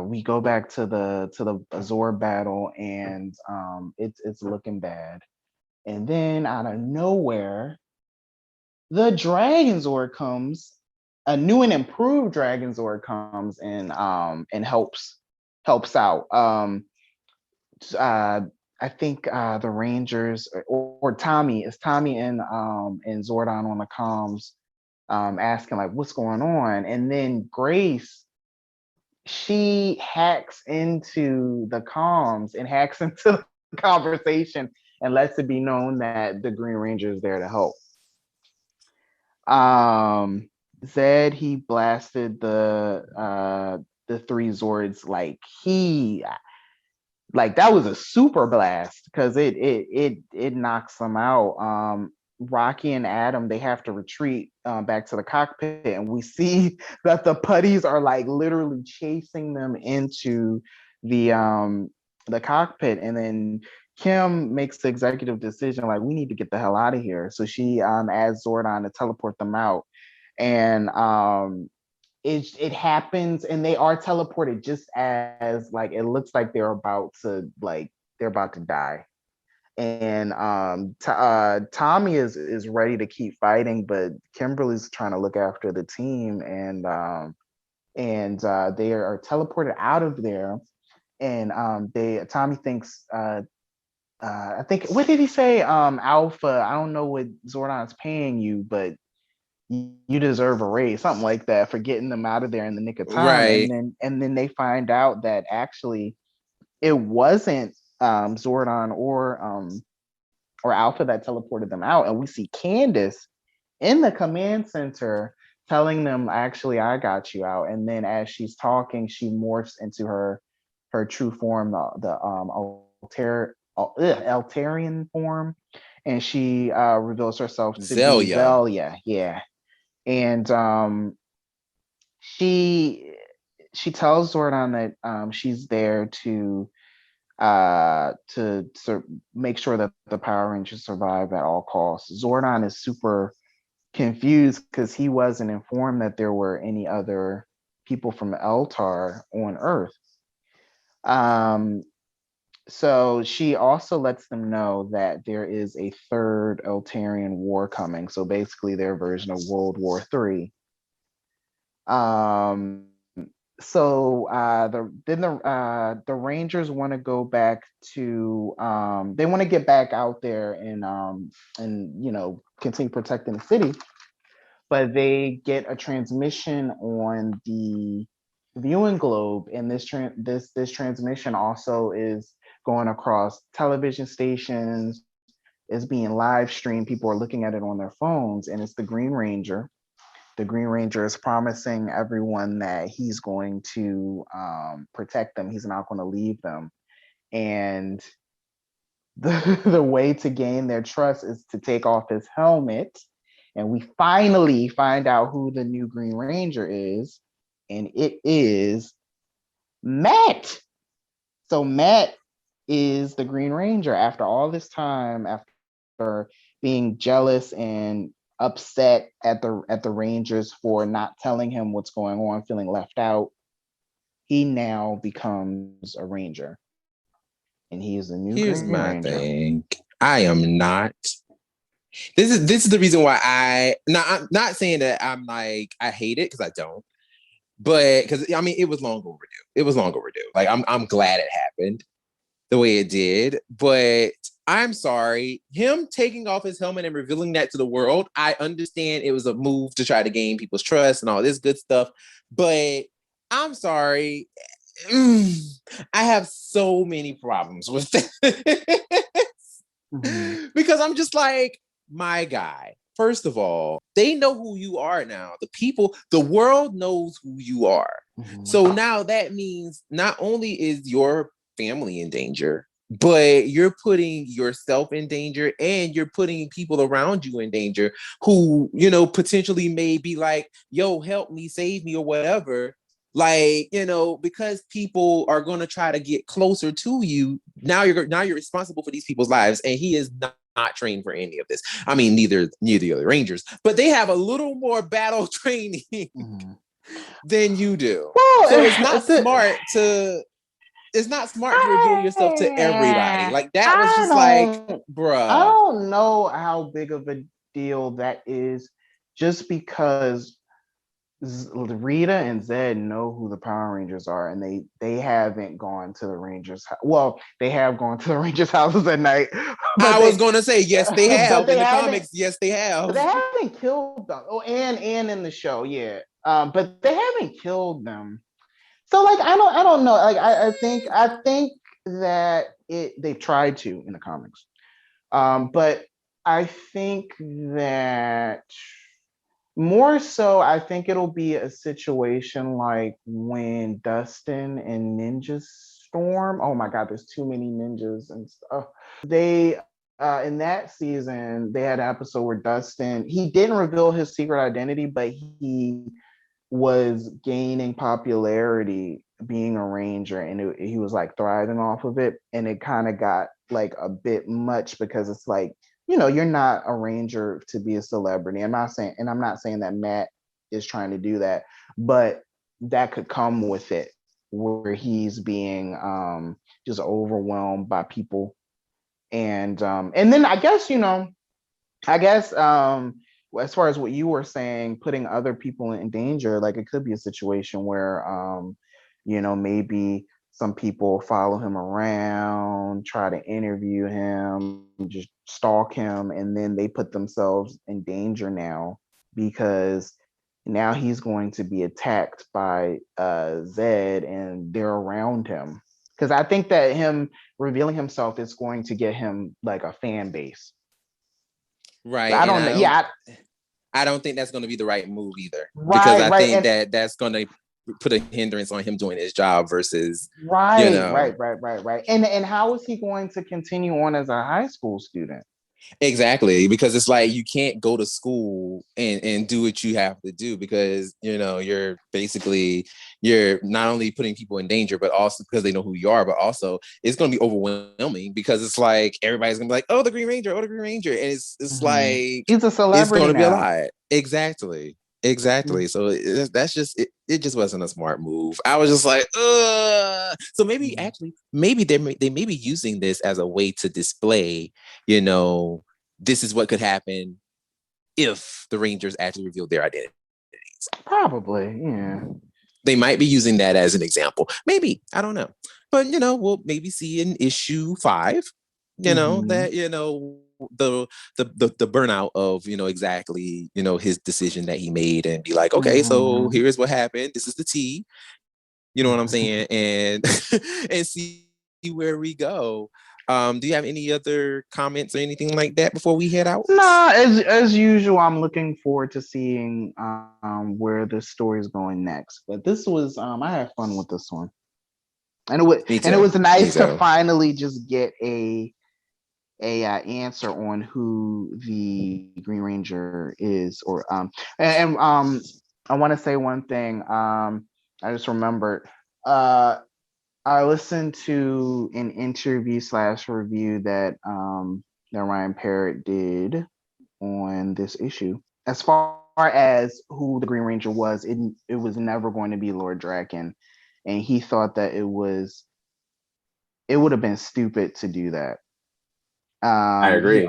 we go back to the Azor battle, and it's looking bad. And then out of nowhere, the Dragon Zord comes, a new and improved Dragon Zord comes and helps out. I think the Rangers or Tommy, is Tommy and Zordon on the comms, asking like what's going on, and then Grace, she hacks into the comms and hacks into the conversation and lets it be known that the Green Ranger is there to help. Zed, he blasted the three Zords like that was a super blast because it knocks them out. Rocky and Adam, they have to retreat back to the cockpit, and we see that the putties are like literally chasing them into the cockpit. And then Kim makes the executive decision like, we need to get the hell out of here. So she adds Zordon to teleport them out, and it happens, and they are teleported just as like it looks like they're about to die. And Tommy is ready to keep fighting, but Kimberly's trying to look after the team, and they are teleported out of there. And Tommy thinks, I think, what did he say? Alpha, I don't know what Zordon's paying you, but you deserve a raise, something like that, for getting them out of there in the nick of time. Right. And then they find out that actually it wasn't Zordon or Alpha that teleported them out. And we see Candace in the command center telling them, actually, I got you out. And then as she's talking, she morphs into her true form, the Altarian form, and she reveals herself to be Zelia. Yeah. And she tells Zordon that she's there to make sure that the Power Rangers survive at all costs. Zordon is super confused because he wasn't informed that there were any other people from Eltar on Earth. So she also lets them know that there is a third Eltarian war coming. So basically their version of World War III. So the Rangers want to go back to they want to get back out there and continue protecting the city, but they get a transmission on the viewing globe, and this transmission also is going across television stations, is being live streamed. People are looking at it on their phones, and it's the Green Ranger. The Green Ranger is promising everyone that he's going to protect them. He's not going to leave them. And the way to gain their trust is to take off his helmet. And we finally find out who the new Green Ranger is. And it is Matt. So Matt is the Green Ranger after all this time, after being jealous and upset at the Rangers for not telling him what's going on, feeling left out. He now becomes a Ranger, and he is the new Here's Green my Ranger. thing. I am not. This is the reason why I'm not saying that I'm like I hate it, because I don't. But because I mean it was long overdue. It was long overdue. Like I'm glad it happened the way it did. But I'm sorry, him taking off his helmet and revealing that to the world, I understand it was a move to try to gain people's trust and all this good stuff. But I'm sorry. I have so many problems with this. Mm-hmm. Because I'm just like, my guy, first of all, they know who you are now. The world knows who you are. Mm-hmm. So now that means not only is your family in danger, but you're putting yourself in danger, and you're putting people around you in danger who, potentially may be like, yo, help me, save me, or whatever. Like, because people are going to try to get closer to you. Now you're responsible for these people's lives, and he is not trained for any of this. I mean, neither the other Rangers, but they have a little more battle training than you do. Well, So it's not smart to reveal yourself to everybody. Like that was just like, bruh. I don't know how big of a deal that is, just because Rita and Zed know who the Power Rangers are, and they haven't gone to the Rangers. Well, they have gone to the Rangers' houses at night. I was going to say yes, they have in the comics. Yes, they have. But they haven't killed them. Oh, and in the show, yeah. But they haven't killed them. So like I don't know. Like I think that they've tried to in the comics. But I think that more so, I think it'll be a situation like when Dustin and Ninja Storm. Oh my God, there's too many ninjas and stuff. They in that season, they had an episode where Dustin, he didn't reveal his secret identity, but he was gaining popularity being a ranger, and he was like thriving off of it. And it kind of got like a bit much, because it's like, you're not a ranger to be a celebrity. I'm not saying that Matt is trying to do that, but that could come with it, where he's being just overwhelmed by people. And then I guess as far as what you were saying, putting other people in danger, like it could be a situation where maybe some people follow him around, try to interview him, just stalk him, and then they put themselves in danger now, because now he's going to be attacked by Zed, and they're around him. Because I think that him revealing himself is going to get him like a fan base. Right. I don't know. Yeah. I don't think that's going to be the right move either. Right, because I think that's going to put a hindrance on him doing his job versus right. And how is he going to continue on as a high school student? Exactly, because it's like you can't go to school and do what you have to do, because you're not only putting people in danger, but also because they know who you are, but also it's going to be overwhelming, because it's like everybody's going to be like, oh, the Green Ranger, and it's like he's a celebrity. It's going to be a lot. Exactly. So that's just it just wasn't a smart move. I was just like, ugh. So maybe they may be using this as a way to display, this is what could happen if the Rangers actually revealed their identities. Probably, yeah. They might be using that as an example. Maybe, I don't know. But we'll maybe see in issue 5, that the burnout of exactly his decision that he made, and be like, okay, so here's what happened, this is the tea, you know what I'm saying, and and see where we go. Do you have any other comments or anything like that before we head out? No, as usual, I'm looking forward to seeing where this story is going next. But this was I had fun with this one, and it was nice to finally just get a answer on who the Green Ranger is, or I want to say one thing. I just remembered. I listened to an interview / review that Ryan Parrott did on this issue. As far as who the Green Ranger was, it was never going to be Lord Draken, and he thought that it would have been stupid to do that. I agree.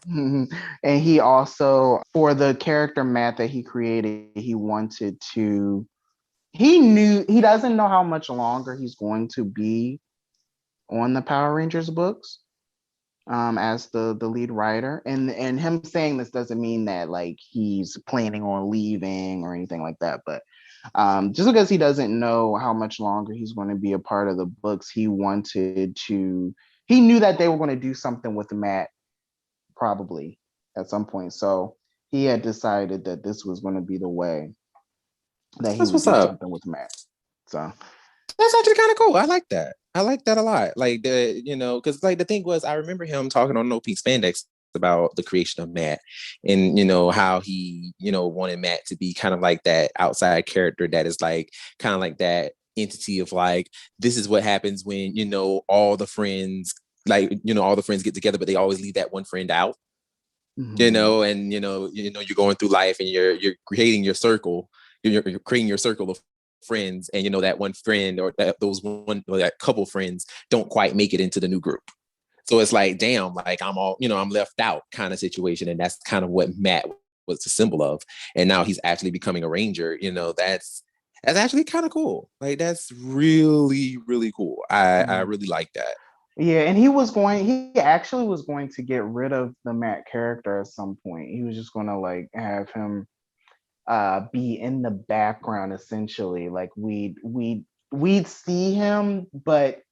And he also, for the character Matt that he created, he wanted to. He doesn't know how much longer he's going to be on the Power Rangers books as the lead writer, and him saying this doesn't mean that like he's planning on leaving or anything like that, but just because he doesn't know how much longer he's going to be a part of the books, he knew that they were going to do something with Matt probably at some point, so he had decided that this was going to be the way that he would do something with Matt. So that's actually kind of cool. I like that a lot. Like because like the thing was, I remember him talking on No Pink Spandex about the creation of Matt and, how he, wanted Matt to be kind of like that outside character that is like, kind of like that entity of like, this is what happens when, all the friends, like, all the friends get together, but they always leave that one friend out, and, you're going through life and you're creating your circle, you're creating your circle of friends, and that one friend or that couple friends don't quite make it into the new group. So it's like, damn, like I'm left out kind of situation. And that's kind of what Matt was a symbol of. And now he's actually becoming a ranger. That's actually kind of cool. Like, that's really, really cool. I really like that. Yeah, and he actually was going to get rid of the Matt character at some point. He was just going to like have him be in the background, essentially. Like we'd see him, but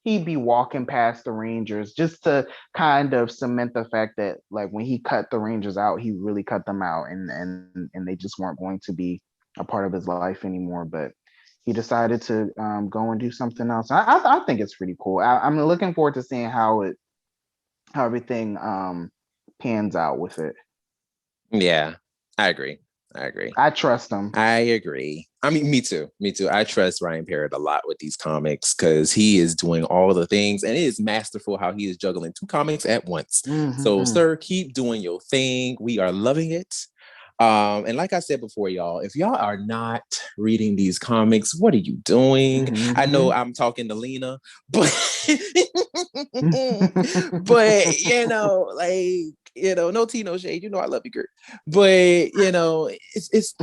he'd be walking past the Rangers just to kind of cement the fact that like when he cut the Rangers out, he really cut them out, and they just weren't going to be a part of his life anymore. But he decided to go and do something else. I think it's pretty cool. I'm looking forward to seeing how everything pans out with it. Yeah, I agree. I trust him. I agree. I mean, me too. I trust Ryan Parrott a lot with these comics because he is doing all the things, and it is masterful how he is juggling 2 comics at once. So, sir, keep doing your thing. We are loving it. And like I said before, y'all, if y'all are not reading these comics, what are you doing? I know I'm talking to Lena, but no tea, no shade. I love you, girl. But it's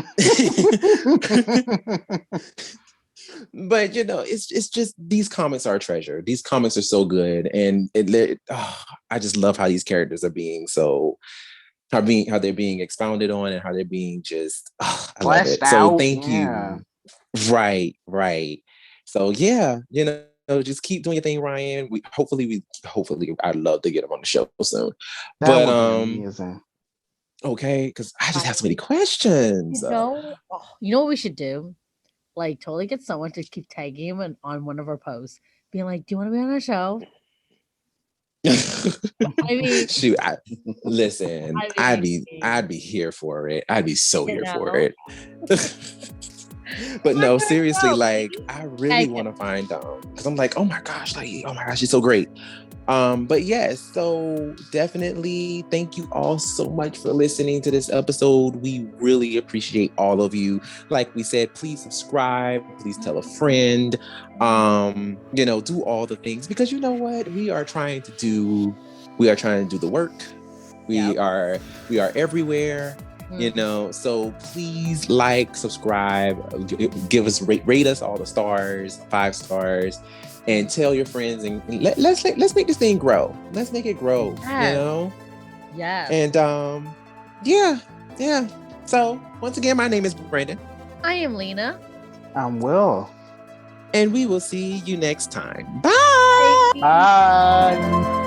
but it's just, these comics are a treasure. These comics are so good, and I just love how these characters are being how they're being expounded on, and how they're being just I love it. So thank you. Right. So yeah, just keep doing your thing, Ryan. Hopefully I'd love to get him on the show soon. That would be amazing. Okay, because I just have so many questions. You know what we should do? Like, totally get someone to keep tagging him on one of our posts, being like, "Do you want to be on our show?" I mean, shoot, I'd be here for it. I'd be so here for it. But no, seriously, like, I really want to find because I'm like, oh my gosh, she's so great. But yes, so definitely thank you all so much for listening to this episode. We really appreciate all of you. Like we said, please subscribe, please tell a friend, do all the things, because you know what? We are trying to do the work. We are everywhere. So please like, subscribe, give us, rate us all the stars, 5 stars, and tell your friends, and let's make this thing grow. Let's make it grow. Yeah. And yeah. So once again, my name is Brandon. I am Lena. I'm Will. And we will see you next time. Bye. Bye.